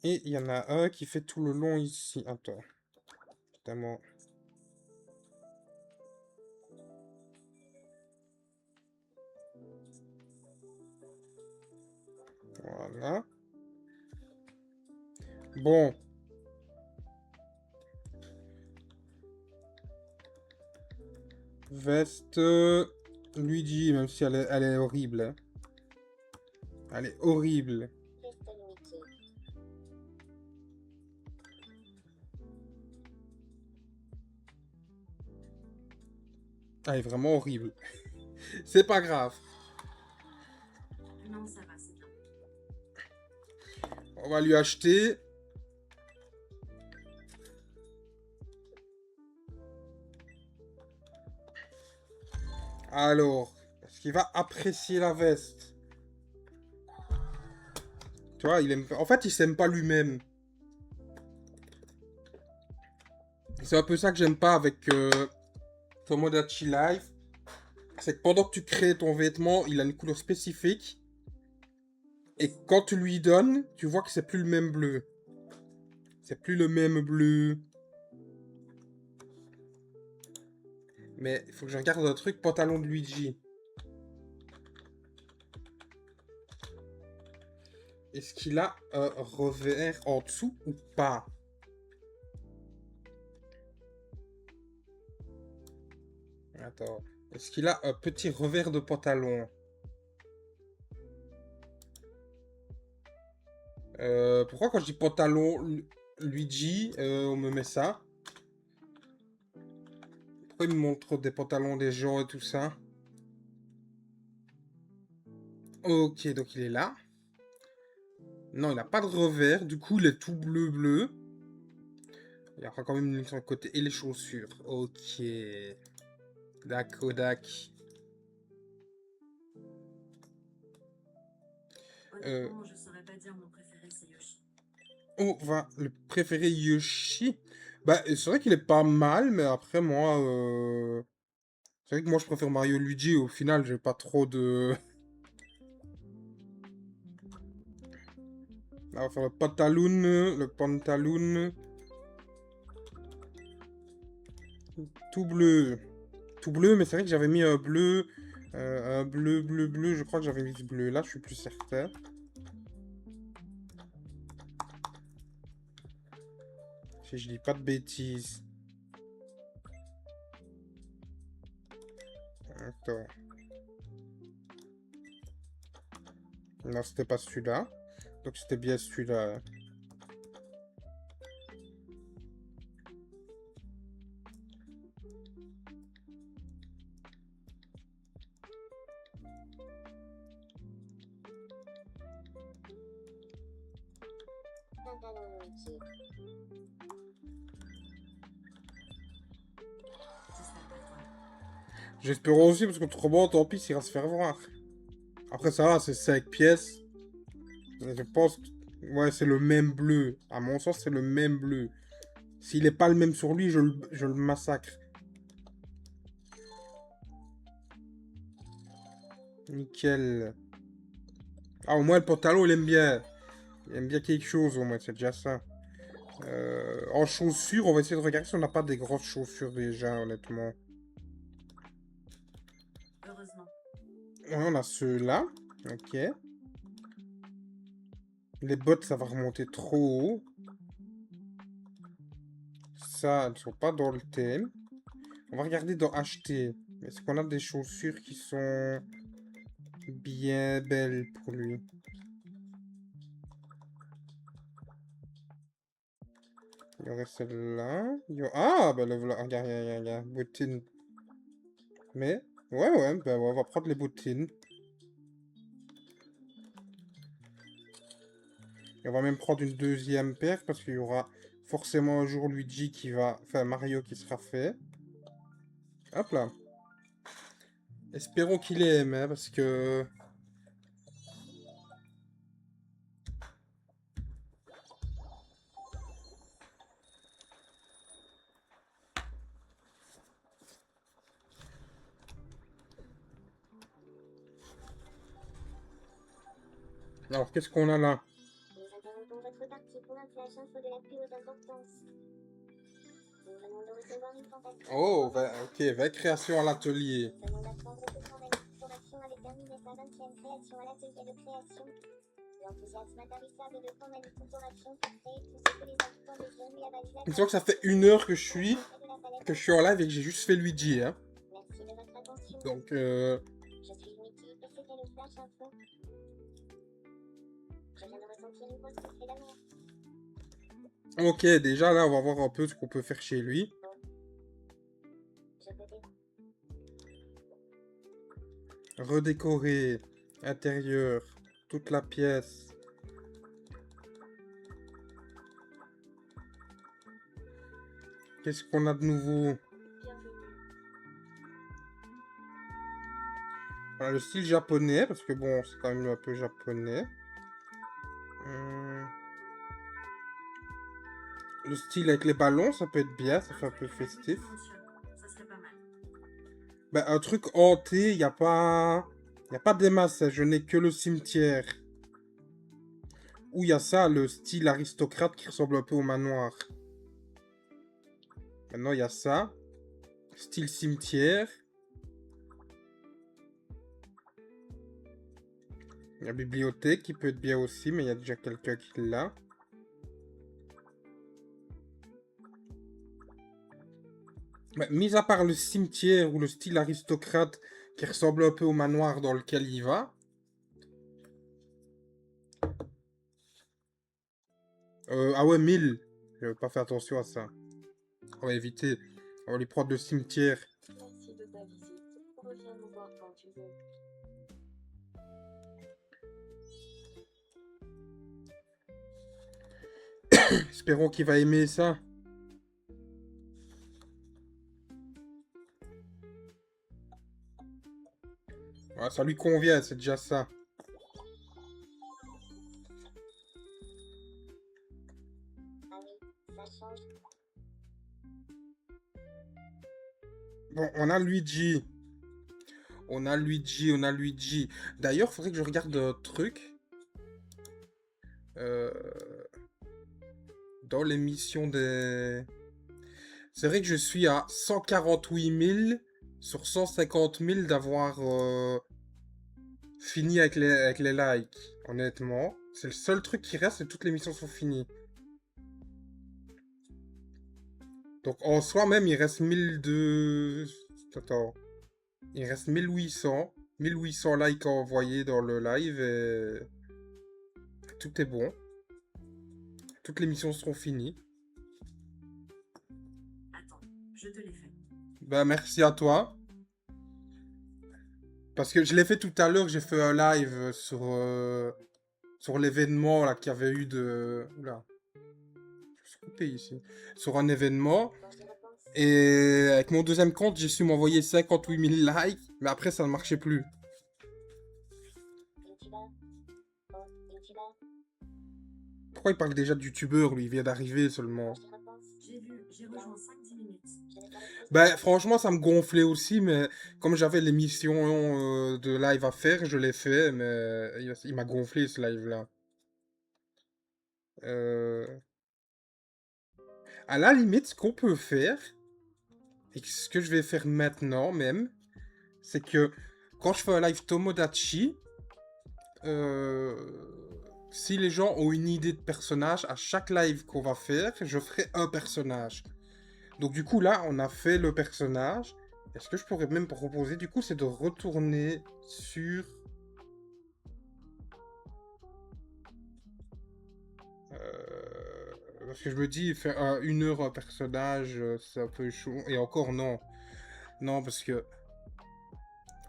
Et il y en a un qui fait tout le long ici. Attends. Évidemment. Voilà. Bon. Veste Luigi, même si elle est horrible. Hein. Elle est horrible. Veste Luigi. Elle est vraiment horrible. C'est pas grave. On va lui acheter. Alors, est-ce qu'il va apprécier la veste? Tu vois, il aime... En fait, il s'aime pas lui-même. C'est un peu ça que j'aime pas avec Tomodachi Life. C'est que pendant que tu crées ton vêtement, il a une couleur spécifique. Et quand tu lui donnes, tu vois que c'est plus le même bleu. C'est plus le même bleu. Mais il faut que je regarde un truc, pantalon de Luigi. Est-ce qu'il a un revers en dessous ou pas? Attends. Est-ce qu'il a un petit revers de pantalon? Pourquoi quand je dis pantalon Luigi, on me met ça? Pourquoi il me montre des pantalons des gens et tout ça? Ok, donc il est là. Non, il n'a pas de revers. Du coup, il est tout bleu. Il y aura quand même une ligne sur le côté. Et les chaussures. Ok. D'accord. Honnêtement, je saurais pas dire mon préféré, c'est Yoshi. On va le préférer Yoshi. Bah, c'est vrai qu'il est pas mal, mais après, moi... C'est vrai que moi, je préfère Mario Luigi. Au final, j'ai pas trop de... Là, on va faire le pantaloon. Tout bleu. Tout bleu, mais c'est vrai que j'avais mis un bleu. Un bleu. Je crois que j'avais mis ce bleu là, je suis plus certain. Si je dis pas de bêtises. Attends. Non, c'était pas celui-là. Donc c'était bien celui-là. Pantalon Luigi. J'espère pour toi. J'espère aussi, parce qu'autrement, tant pis, il ira se faire voir. Après, ça va, c'est 5 pièces. Je pense... Ouais, c'est le même bleu. À mon sens, c'est le même bleu. S'il est pas le même sur lui, je le massacre. Nickel. Ah, au moins, le pantalon, il aime bien. Il aime bien quelque chose, au moins, c'est déjà ça. En chaussures, on va essayer de regarder si on n'a pas des grosses chaussures déjà, honnêtement. Heureusement. Ouais, on a ceux-là. Ok. Les bottes, ça va remonter trop haut. Ça, elles sont pas dans le thème. On va regarder dans acheter. Est-ce qu'on a des chaussures qui sont bien belles pour lui? Il y aurait celle-là. Ah, bah le voilà. Regarde, regarde. Bottines. Mais, ouais, bah ouais, on va prendre les bottines. Et on va même prendre une deuxième paire parce qu'il y aura forcément un jour Luigi qui va... Enfin, Mario qui sera fait. Hop là. Espérons qu'il aime, hein, parce que... Alors, qu'est-ce qu'on a là? Nous interrompons votre partie pour un flash info de la plus haute importance. Nous venons de recevoir une tentative. Oh, ok, vraie création à l'atelier. Nous venons d'apprendre que Formation avait terminé sa 20e création à l'atelier de création. L'enthousiasme intarissable de Formation pour créer tout ce que les habitants désirent lui a valu la Il me semble que ça fait 1 heure que je suis en live et que j'ai juste fait Luigi, hein. Merci de votre attention. Donc, Je suis Mickey et c'était le flash info. Je viens de ressentir une grosse poussée d'amour. ok, déjà là, on va voir un peu ce qu'on peut faire chez lui. Je peux t'aider. Redécorer, intérieur, toute la pièce. Qu'est-ce qu'on a de nouveau? Bienvenue. Voilà, le style japonais, parce que bon, c'est quand même un peu japonais. Le style avec les ballons, ça peut être bien, ça fait un peu truc avec festif. qui fonctionne. Ça serait pas mal. Bah, un truc hanté, y a pas des masses, hein, je n'ai que le cimetière. Où il y a ça, le style aristocrate qui ressemble un peu au manoir. Maintenant, il y a ça. Style cimetière. La bibliothèque qui peut être bien aussi, mais il y a déjà quelqu'un qui l'a. Bah, mis à part le cimetière ou le style aristocrate qui ressemble un peu au manoir dans lequel il va. Ah ouais, 1000. J'avais pas fait attention à ça. On va éviter. On va lui prendre le cimetière. Merci de ta visite. Reviens nous voir quand tu veux. Espérons qu'il va aimer ça. Ouais, ça lui convient, c'est déjà ça. Ah oui, ça change. Bon, on a Luigi. On a Luigi, on a Luigi. D'ailleurs, faudrait que je regarde un truc. Euh, Dans l'émission des... C'est vrai que je suis à 148 000 sur 150 000 d'avoir fini avec les likes, honnêtement. C'est le seul truc qui reste et toutes les missions sont finies. Donc en soi même, il reste 1200... Attends. Il reste 1800 likes à envoyer dans le live et tout est bon. Toutes les missions seront finies. Attends, je te l'ai fait. Bah merci à toi. Parce que je l'ai fait tout à l'heure, j'ai fait un live sur l'événement là qu'il y avait eu de... Oula, je suis coupé ici. Sur un événement. Bon, j'y repense. Et avec mon deuxième compte, j'ai su m'envoyer 58 000 likes. Mais après, ça ne marchait plus. YouTubeur. Oh, YouTubeur. Pourquoi il parle déjà de youtubeur, lui? Il vient d'arriver Bon, seulement. j'y repense. J'ai vu, j'ai rejoint 5-10 minutes. Je n'ai pas de Ben, franchement, ça me gonflait aussi, mais comme j'avais l'émission de live à faire, je l'ai fait, mais il m'a gonflé ce live-là. À la limite, ce qu'on peut faire, et ce que je vais faire maintenant même, c'est que quand je fais un live Tomodachi, euh, si les gens ont une idée de personnage, à chaque live qu'on va faire, je ferai un personnage. Donc du coup, là, on a fait le personnage. Et ce que je pourrais même proposer, du coup, c'est de retourner sur... Parce que je me dis, faire 1 heure un personnage, c'est un peu chaud. Et encore, non. Non, parce que...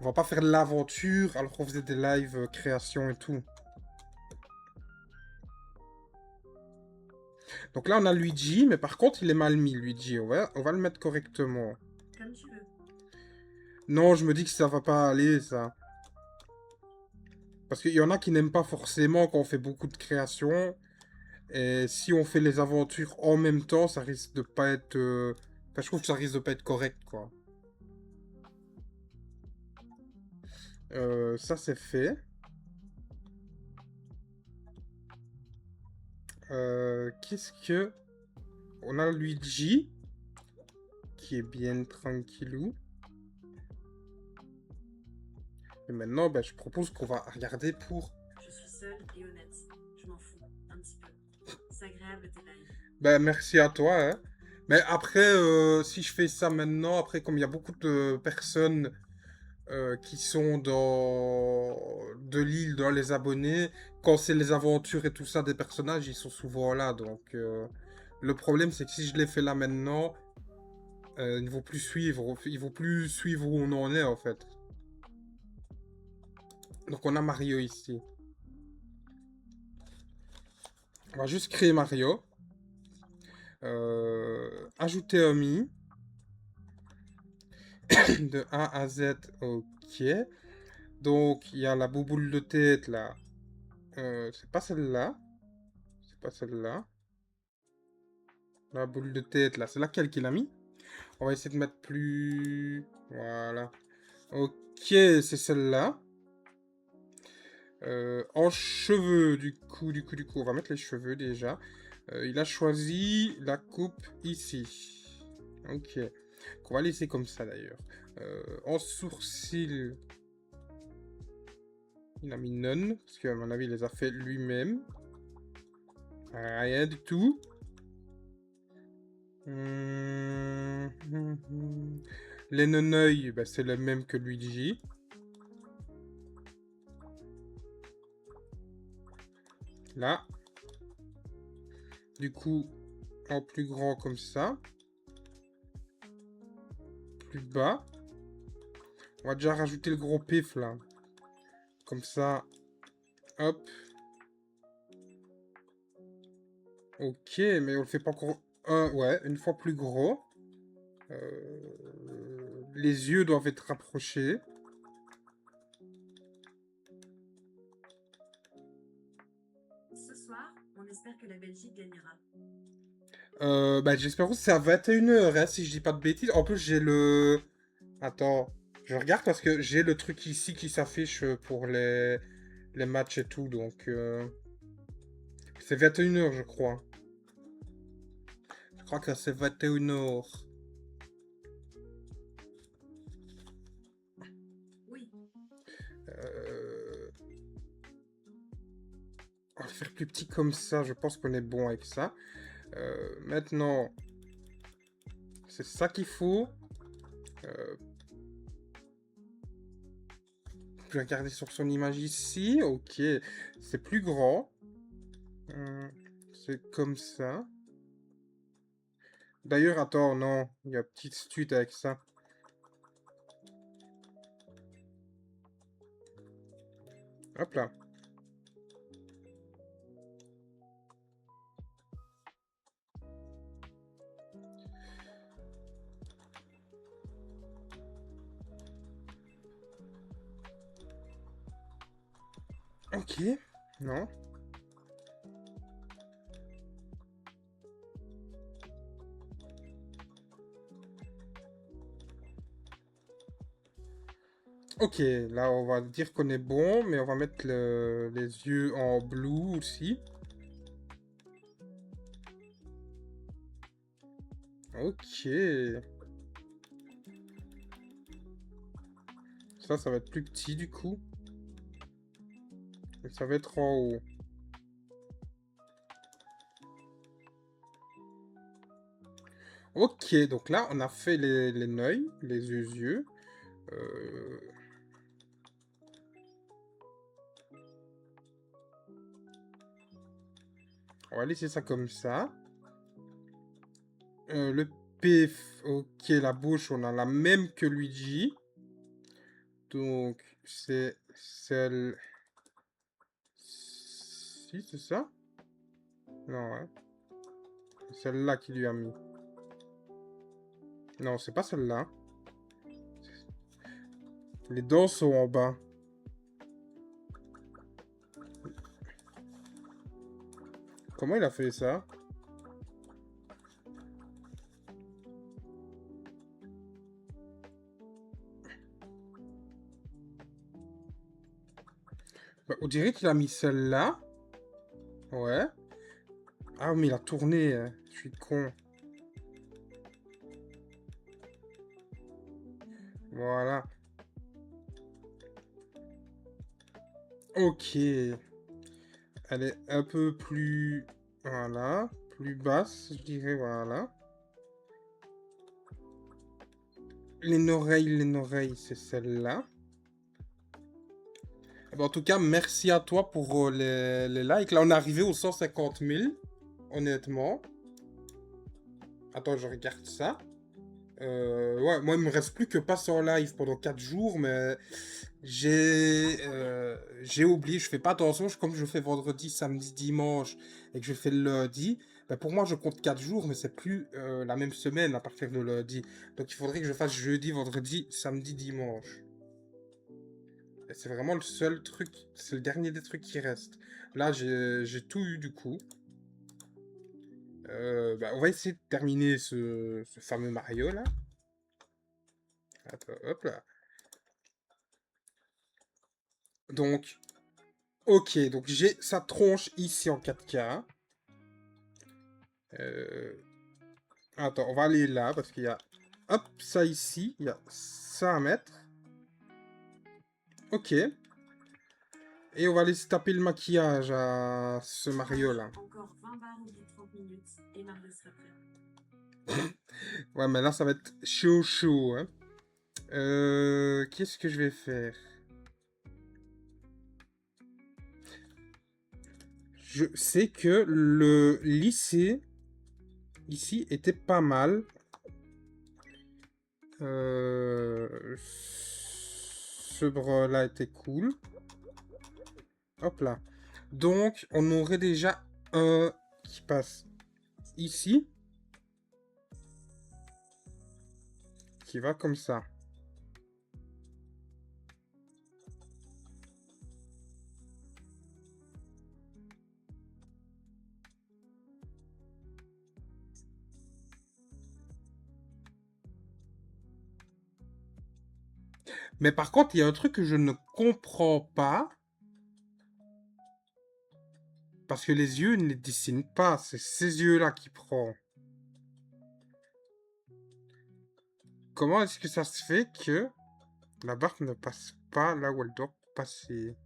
On va pas faire de l'aventure alors qu'on faisait des lives création et tout. Donc là, on a Luigi, mais par contre, il est mal mis, Luigi. On va le mettre correctement. Comme tu veux. Non, je me dis que ça va pas aller, ça. Parce qu'il y en a qui n'aiment pas forcément quand on fait beaucoup de créations. Et si on fait les aventures en même temps, ça risque de pas être... Enfin, je trouve que ça risque de pas être correct, quoi. Ça, c'est fait. Qu'est-ce que... On a Luigi, qui est bien tranquillou. Et maintenant, bah, je propose qu'on va regarder pour... Je suis seule et honnête. Je m'en fous. Un petit peu. C'est agréable tes lives. Bah, merci à toi, hein. Mais après, si je fais ça maintenant, après, comme il y a beaucoup de personnes qui sont de l'île, dans les abonnés, quand c'est les aventures et tout ça des personnages, ils sont souvent là. Donc, le problème, c'est que si je les fais là maintenant, ils ne vont plus suivre. Ils vont plus suivre où on en est, en fait. Donc, on a Mario ici. On va juste créer Mario. ajouter ami. De A à Z, ok. Donc, il y a la bouboule de tête, là. C'est pas celle-là. C'est pas celle-là. La boule de tête, là. C'est laquelle qu'il a mis? On va essayer de mettre plus... Voilà. Ok, c'est celle-là. En cheveux, du coup, on va mettre les cheveux déjà. Il a choisi la coupe ici. Ok. On va laisser comme ça d'ailleurs. En sourcils, il a mis none, parce qu'à mon avis, il les a fait lui-même. Rien du tout. Les noneuils, bah, c'est le même que Luigi. Là. Du coup, en plus grand comme ça. Plus bas. On va déjà rajouter le gros pif là. Comme ça. Hop. Ok, mais on le fait pas encore... ouais, une fois plus gros. Les yeux doivent être rapprochés. Ce soir, on espère que la Belgique gagnera. Bah, j'espère que c'est à 21h, hein, si je dis pas de bêtises. En plus, j'ai le... Attends, je regarde parce que j'ai le truc ici qui s'affiche pour les matchs et tout, donc... C'est 21h, je crois. Je crois que c'est 21h. Oui, On va le faire plus petit comme ça, je pense qu'on est bon avec ça. Maintenant, c'est ça qu'il faut. Je vais regarder sur son image ici. Ok, c'est plus grand. C'est comme ça. D'ailleurs, attends, non, il y a petite astuce avec ça. Hop là. Ok, non. Ok, là on va dire qu'on est bon, mais on va mettre les yeux en blue aussi. Ok. Ça va être plus petit du coup. Et ça va être en haut. Ok, donc là on a fait les yeux, les yeux. On va laisser ça comme ça. Le pif, ok, la bouche, on a la même que Luigi. Donc, c'est celle... Si, c'est ça? Non, hein. C'est celle-là qui lui a mis. Non, c'est pas celle-là. Les dents sont en bas. Comment il a fait ça? Bah, on dirait qu'il a mis celle-là. Ouais. Ah, mais il a tourné. Hein. Je suis con. Voilà. Ok. Elle est un peu plus... Voilà. Plus basse, je dirais. Voilà. Les oreilles, c'est celle-là. Eh ben, en tout cas, merci à toi pour les likes. Là, on est arrivé aux 150 000. Honnêtement. Attends, je regarde ça. Ouais, moi, il me reste plus que passer en live pendant 4 jours, mais j'ai oublié, je fais pas attention, comme je fais vendredi, samedi, dimanche, et que je fais le lundi, Bah, pour moi, je compte 4 jours, mais c'est plus la même semaine à partir de lundi. Donc, il faudrait que je fasse jeudi, vendredi, samedi, dimanche. Et c'est vraiment le seul truc, c'est le dernier des trucs qui reste. Là, j'ai tout eu du coup. Bah, on va essayer de terminer ce fameux Mario là. Attends, hop là. Donc, ok, donc j'ai sa tronche ici en 4K. Attends, on va aller là parce qu'il y a, hop, ça ici, il y a ça à mettre. Ok. Et on va aller se taper le maquillage à ce Mario là. Encore 20 barres au bout de 30 minutes et Mario sera prêt. Ouais, mais là ça va être chaud chaud, hein. Qu'est-ce que je vais faire? Je sais que le lycée ici était pas mal. Ce bras-là était cool. Hop là. Donc, on aurait déjà un qui passe ici. Qui va comme ça. Mais par contre, il y a un truc que je ne comprends pas. Parce que les yeux ne les dessinent pas. C'est ces yeux-là qui prend. Comment est-ce que ça se fait que la barre ne passe pas là où elle doit passer?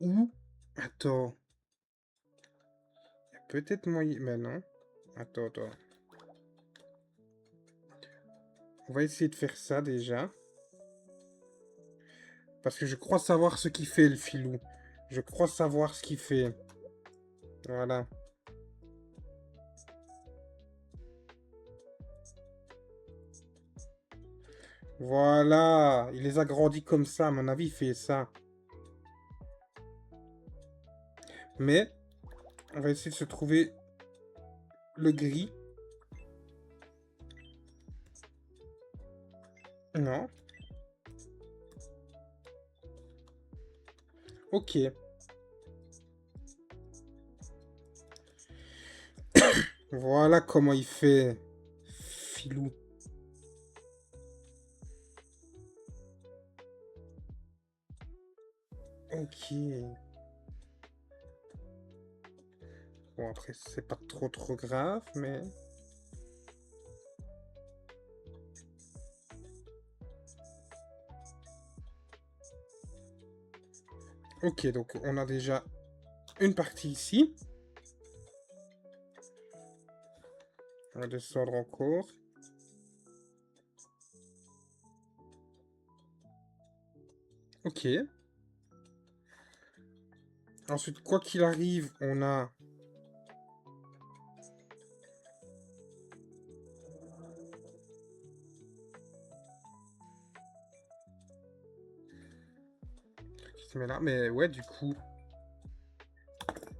Ou... Attends. Il y a peut-être moyen... Mais non. Attends, attends. On va essayer de faire ça déjà. Parce que je crois savoir ce qu'il fait, le filou. Je crois savoir ce qu'il fait. Voilà. Voilà. Il les a grandis comme ça. À mon avis, il fait ça. Mais, on va essayer de se trouver le gris. Non. Ok. Voilà comment il fait. Filou. Ok. Bon, après, c'est pas trop grave, mais... Ok, donc on a déjà une partie ici. On va descendre encore. Ok. Ensuite, quoi qu'il arrive, on a... Qui se met là. Mais ouais, du coup...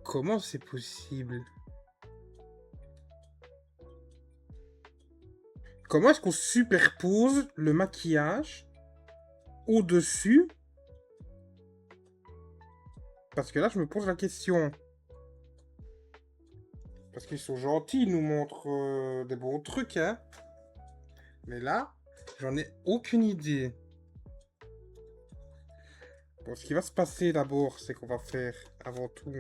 Comment c'est possible? Comment est-ce qu'on superpose le maquillage au-dessus? Parce que là, je me pose la question. Parce qu'ils sont gentils, ils nous montrent des bons trucs, hein. Mais là, j'en ai aucune idée. Bon, ce qui va se passer d'abord, c'est qu'on va faire avant tout...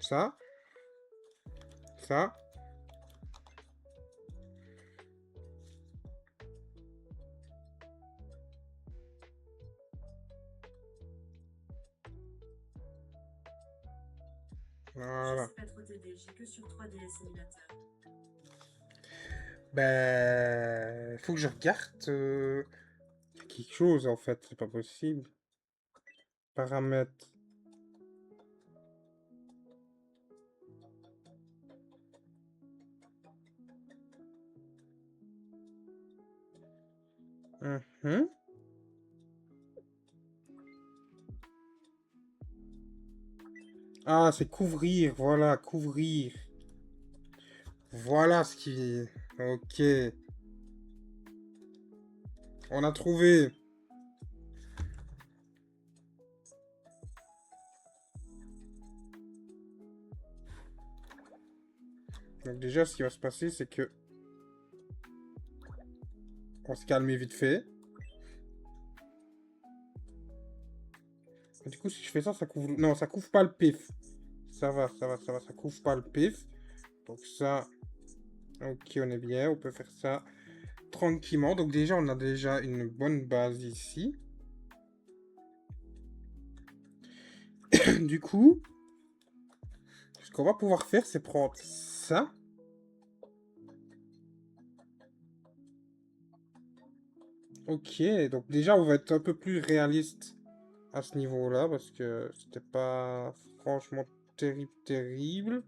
Ça. Ça. Voilà. Je sais pas trop t'aider, j'ai que sur 3DS émulateur. Ben... Faut que je regarde... quelque chose, en fait. C'est pas possible. Paramètres. Mhm. Ah, c'est couvrir, voilà, couvrir. Voilà ce qui... Ok. On a trouvé. Donc déjà, ce qui va se passer, c'est que... On se calme vite fait. Et du coup, si je fais ça, ça couvre... Non, ça couvre pas le pif. Ça va, ça va, ça va. Ça couvre pas le pif. Donc ça... Ok, on est bien. On peut faire ça tranquillement. Donc déjà, on a déjà une bonne base ici. Du coup, ce qu'on va pouvoir faire, c'est prendre ça. Ok, donc déjà, on va être un peu plus réaliste à ce niveau-là, parce que c'était pas franchement terrible, terrible.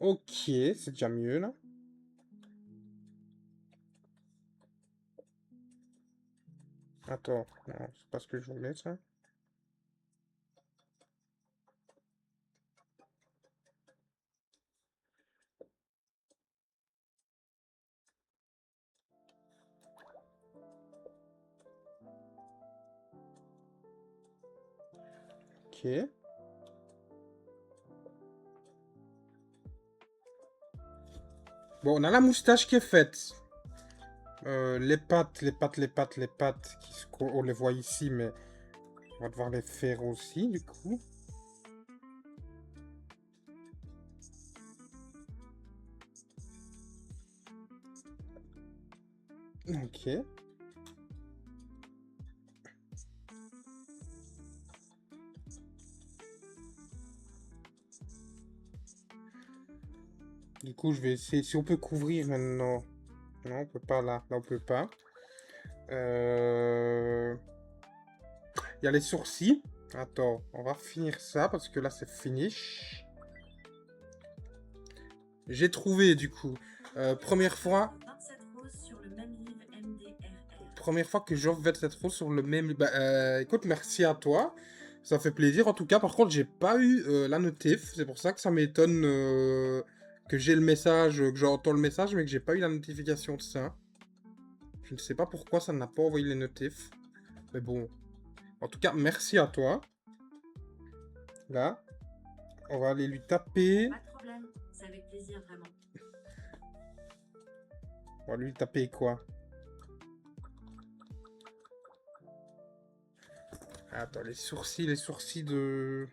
Ok, c'est déjà mieux, là. Attends, non, c'est pas ce que je voulais, ça. Ok. Bon, on a la moustache qui est faite. Les pattes, les pattes, les pattes, les pattes, on les voit ici, mais on va devoir les faire aussi, du coup. Ok. Du coup, je vais essayer. Si on peut couvrir maintenant. Non, on peut pas là. Là, on peut pas. Il y a les sourcils. Attends, on va finir ça parce que là, c'est finish. J'ai trouvé, du coup. Première fois. 27 roses sur le même livre MDRR. Première fois que j'offre 27 roses sur le même... Bah, écoute, merci à toi. Ça fait plaisir. En tout cas, par contre, j'ai pas eu la notif. C'est pour ça que ça m'étonne que j'ai le message, que j'entends le message, mais que j'ai pas eu la notification de ça. Je ne sais pas pourquoi ça n'a pas envoyé les notifs. Mais bon. En tout cas, merci à toi. Là. On va aller lui taper. Pas de problème, c'est avec plaisir vraiment. On va lui taper quoi? Attends, les sourcils de...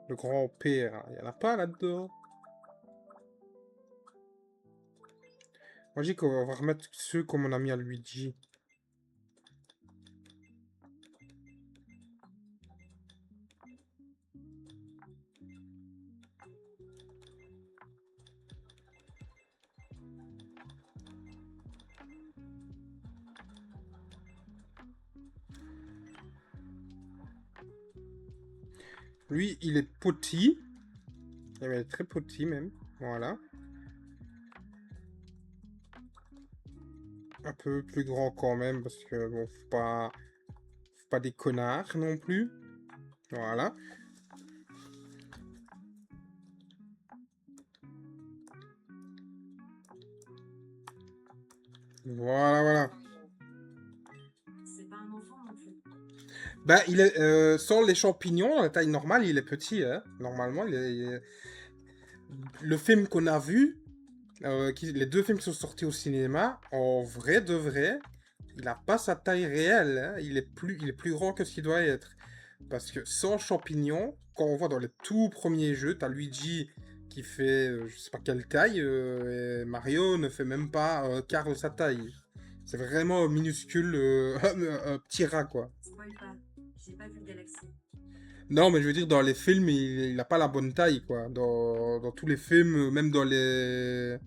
Le grand-père. Il y en a pas là-dedans. Moi, j'ai qu'on va remettre ceux comme on a mis à Luigi. Lui, il est petit. Il est très petit même. Voilà. Un peu plus grand quand même, parce que bon, faut pas des connards non plus. Voilà. Voilà, voilà. C'est pas un enfant non plus. Bah, il est, sans les champignons, la taille normale, il est petit, hein. Normalement, le film qu'on a vu, les deux films qui sont sortis au cinéma, en vrai de vrai, il n'a pas sa taille réelle, hein. Il est plus grand que ce qu'il doit être. Parce que sans champignons, quand on voit dans les tout premiers jeux, t'as Luigi qui fait je sais pas quelle taille, et Mario ne fait même pas un quart de sa taille. C'est vraiment minuscule, un petit rat quoi. Spoil pas, j'ai pas vu Galaxy. Non, mais je veux dire, dans les films, il a pas la bonne taille quoi. Dans tous les films, même dans les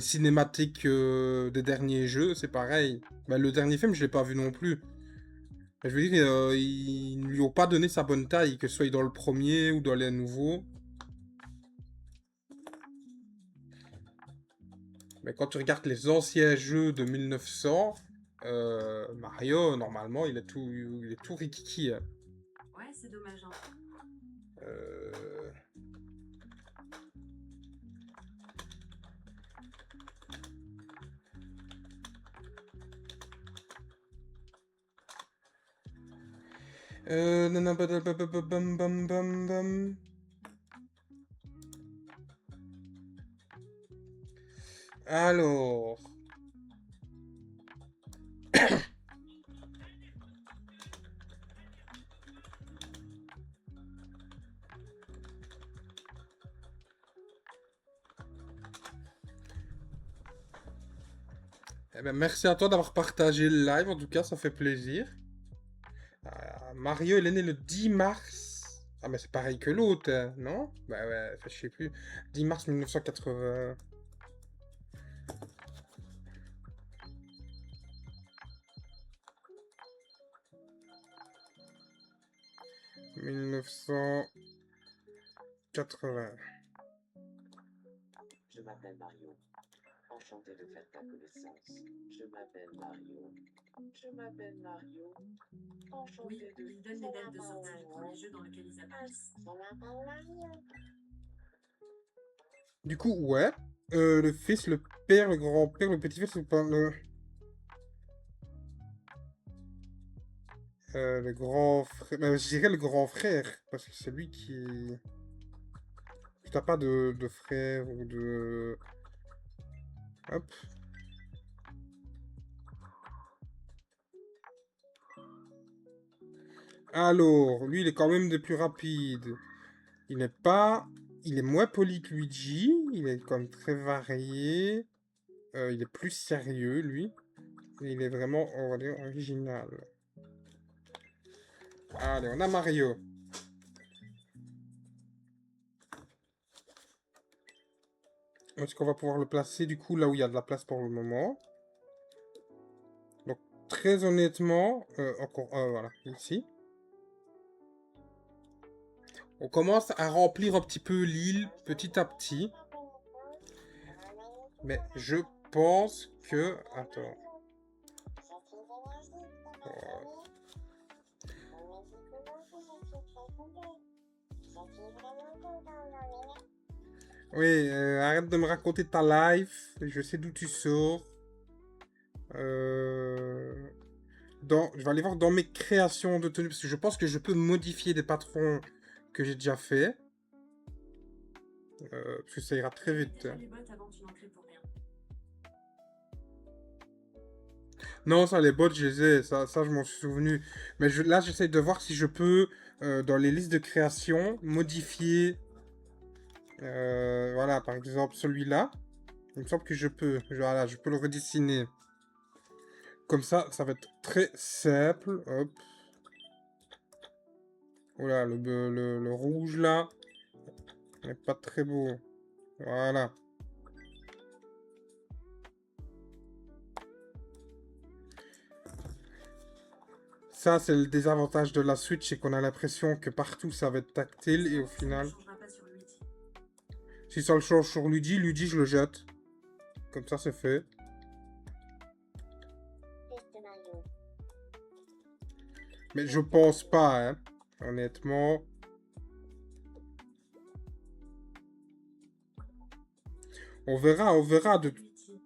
cinématiques des derniers jeux, c'est pareil. Bah, le dernier film, je l'ai pas vu non plus. Je veux dire, ils ne lui ont pas donné sa bonne taille, que ce soit dans le premier ou dans les nouveaux. Mais quand tu regardes les anciens jeux de 1900, Mario, normalement, il est tout rikiki, hein. Ouais, c'est dommage, hein. Euh, nanana, Alors. Eh ben, merci à toi d'avoir partagé le live, en tout cas, ça fait plaisir. Mario, il est né le 10 mars. Ah, mais c'est pareil que l'autre, hein, non? Bah ouais, enfin, je sais plus. 10 mars 1980. 1980. Je m'appelle Mario. Enchanté de faire ta connaissance. Je m'appelle Mario. Je m'appelle Mario. Oui, Enchanté de... ils donnent les dates de sortie du premier jeu dans lequel ils apparaissent. Je m'appelle Mario. Du coup, ouais. Le fils, le père, le grand-père, le petit-fils, le grand frère. Je dirais le grand frère, parce que c'est lui qui. T'as pas de frère ou de. Hop. Alors, lui, il est quand même des plus rapides. Il n'est pas. Il est moins poli que Luigi. Il est quand même très varié. Il est plus sérieux, lui. Et il est vraiment, on va dire, original. Allez, on a Mario. Est-ce qu'on va pouvoir le placer, du coup, là où il y a de la place pour le moment? Donc, très honnêtement, encore, voilà, ici. On commence à remplir un petit peu l'île, petit à petit. Mais je pense que... Attends. Oui, arrête de me raconter ta life. Je sais d'où tu sors. Je vais aller voir dans mes créations de tenue, parce que je pense que je peux modifier des patrons que j'ai déjà fait. Parce que ça ira très vite. Déjà les bottes avant, tu n'en crées pour rien. Non, ça, les bots, je les ai. Ça je m'en suis souvenu. Mais là, j'essaye de voir si je peux, dans les listes de création, modifier. Voilà, par exemple, celui-là. Il me semble que je peux. Voilà, je peux le redessiner. Comme ça va être très simple. Hop. Voilà, le rouge là. N'est pas très beau. Voilà. Ça, c'est le désavantage de la Switch, c'est qu'on a l'impression que partout ça va être tactile et au final... Ça ne changera pas sur Luigi. Si ça le change sur Luigi, je le jette. Comme ça, c'est fait. Test Mario. Mais je pense pas, hein. Honnêtement. On verra de... Luigi.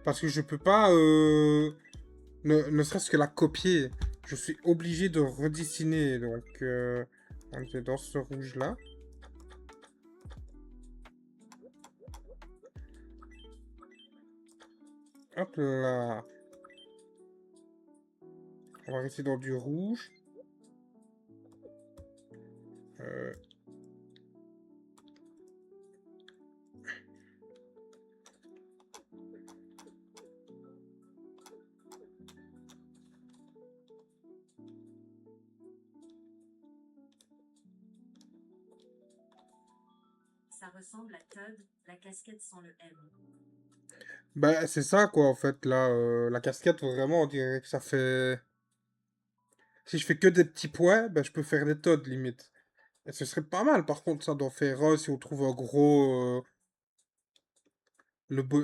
Parce que je peux pas... ne serait-ce que la copier. Je suis obligé de redessiner. Donc, on est dans ce rouge-là. Hop là. On va rester dans du rouge. Ça ressemble à Todd, la casquette sans le M. Bah, c'est ça, quoi, en fait, là. La casquette, vraiment, on dirait que ça fait... Si je fais que des petits points, bah, je peux faire des toads, limite. Et ce serait pas mal, par contre, ça, d'en faire un si on trouve un gros...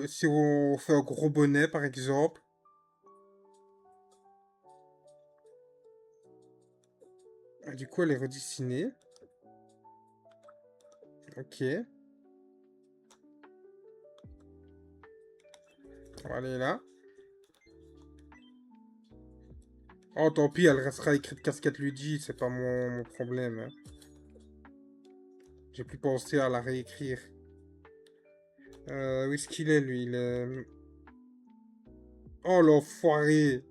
si on fait un gros bonnet, par exemple. Ah, du coup, elle est redessinée. Ok. On va aller là. Oh, tant pis, elle restera écrite casquette Luigi, c'est pas mon problème. Hein. J'ai plus pensé à la réécrire. Où est-ce qu'il est, lui? Il est... Oh, l'enfoiré!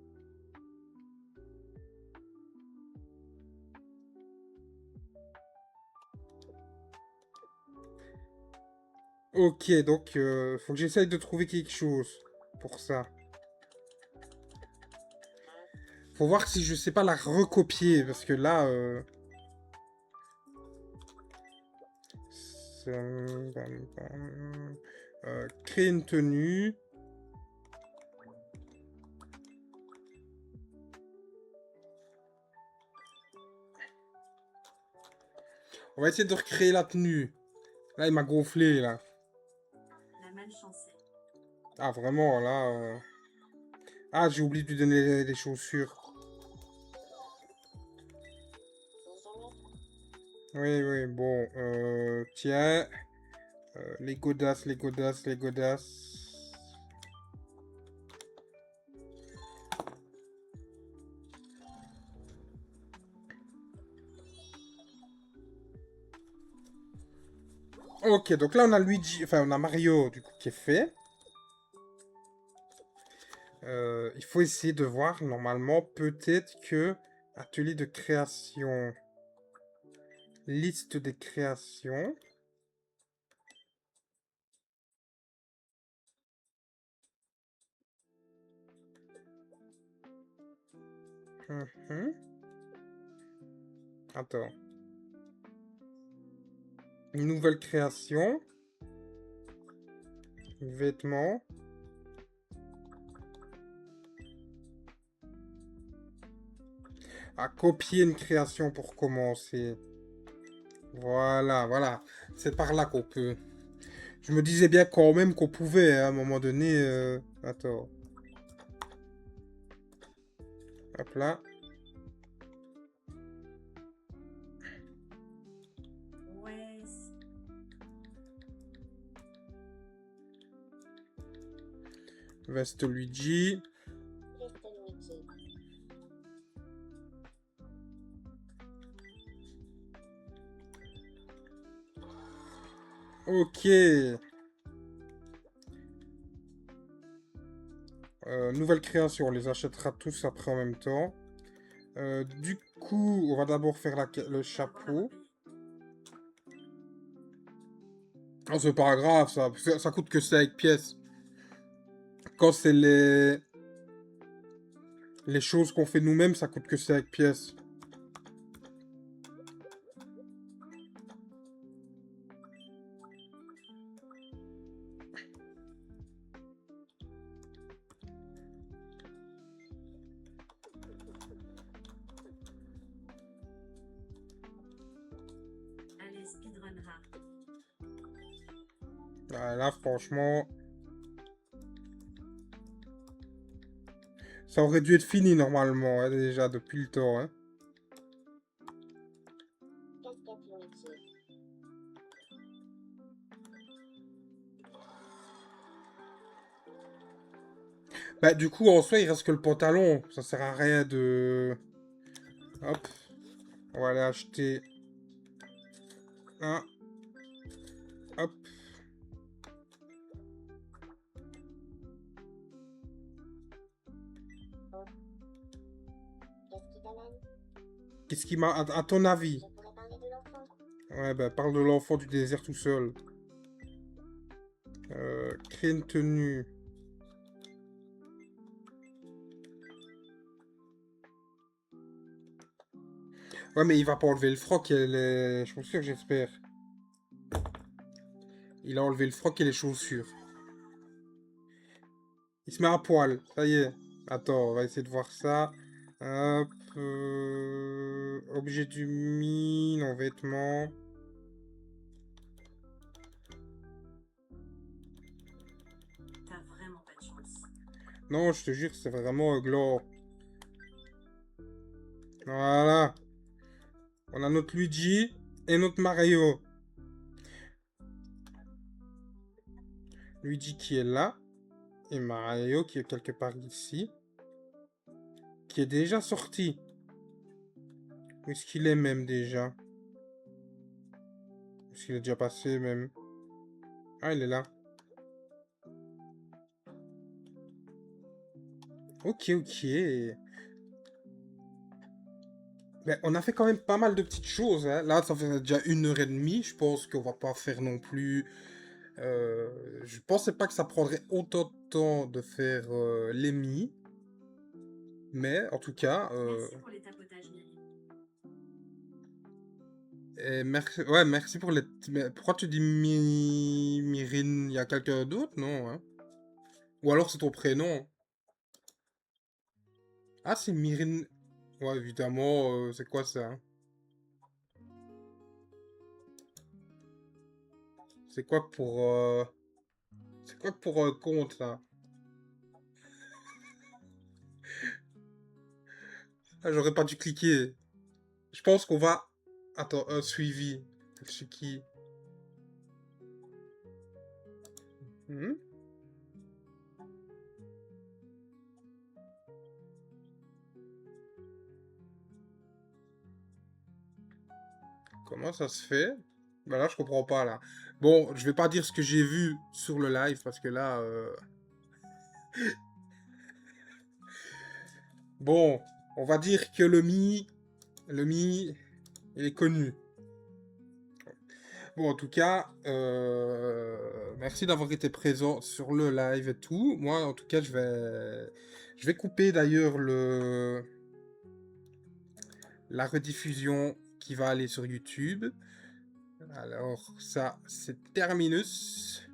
Ok, donc, faut que j'essaye de trouver quelque chose pour ça. Faut voir si je sais pas la recopier, parce que là... créer une tenue. On va essayer de recréer la tenue. Là, il m'a gonflé, là. La malchancée. Ah, vraiment, là... Ah, j'ai oublié de lui donner les chaussures. Oui, oui, bon. Tiens. Les godasses, les godasses, les godasses. Ok, donc là, on a Luigi... Enfin, on a Mario, du coup, qui est fait. Il faut essayer de voir, normalement, peut-être que... Atelier de création. Liste des créations. Mhm. Attends. Une nouvelle création. Vêtements. À copier une création pour commencer. Voilà, voilà. C'est par là qu'on peut. Je me disais bien quand même qu'on pouvait, hein, à un moment donné. Attends. Hop là. Ouais. Veste Luigi. Veste Luigi. Ok. Nouvelle création. On les achètera tous après en même temps. Du coup, on va d'abord faire le chapeau. Oh, c'est pas grave, ça coûte que 5 pièces. Quand c'est les choses qu'on fait nous-mêmes, ça coûte que 5 pièces. Allez, speedrun hard. Ah, là, franchement... Ça aurait dû être fini normalement, hein, déjà, depuis le temps. Hein. Casquette Luigi. Bah, du coup, en soi, il reste que le pantalon. Ça sert à rien de... Hop. On va aller acheter... Un. Hop. Qu'est-ce qui t'amène? Qu'est-ce qui m'a... À ton avis? Je pourrais parler de l'enfant. Ouais, bah, parle de l'enfant du désert tout seul. Créer une tenue. Ouais, mais il va pas enlever le froc et les chaussures, j'espère. Il a enlevé le froc et les chaussures. Il se met à poil, ça y est. Attends, on va essayer de voir ça. Hop, objet du mi, non, vêtements. T'as vraiment pas de chance. Non, je te jure, c'est vraiment Glore. Voilà. On a notre Luigi et notre Mario. Luigi qui est là. Et Mario qui est quelque part ici. Qui est déjà sorti. Où est-ce qu'il est même déjà? Est-ce qu'il est déjà passé même? Ah, il est là. Ok, ok. Mais on a fait quand même pas mal de petites choses, hein. Là, ça fait déjà 1 heure et demie. Je pense qu'on va pas faire non plus... je pensais pas que ça prendrait autant de temps de faire les mi. Mais en tout cas... Merci pour les tapotages, Myri. et merci, ouais, merci pour les... Mais pourquoi tu dis Myrine? Il y a quelqu'un d'autre, non, hein? Ou alors c'est ton prénom? Ah, c'est Myrine. Ouais, évidemment, c'est quoi ça? Hein? C'est quoi pour... C'est quoi pour compte, là? Ah, j'aurais pas dû cliquer. Je pense qu'on va... Attends, suivi. C'est qui? Hmm. Comment ça se fait? Bah là, je comprends pas, là. Bon, je vais pas dire ce que j'ai vu sur le live, parce que là... Bon, on va dire que le Mi, il est connu. Bon, en tout cas, merci d'avoir été présent sur le live et tout. Moi, en tout cas, je vais couper d'ailleurs la rediffusion qui va aller sur YouTube. Alors, ça, c'est terminus.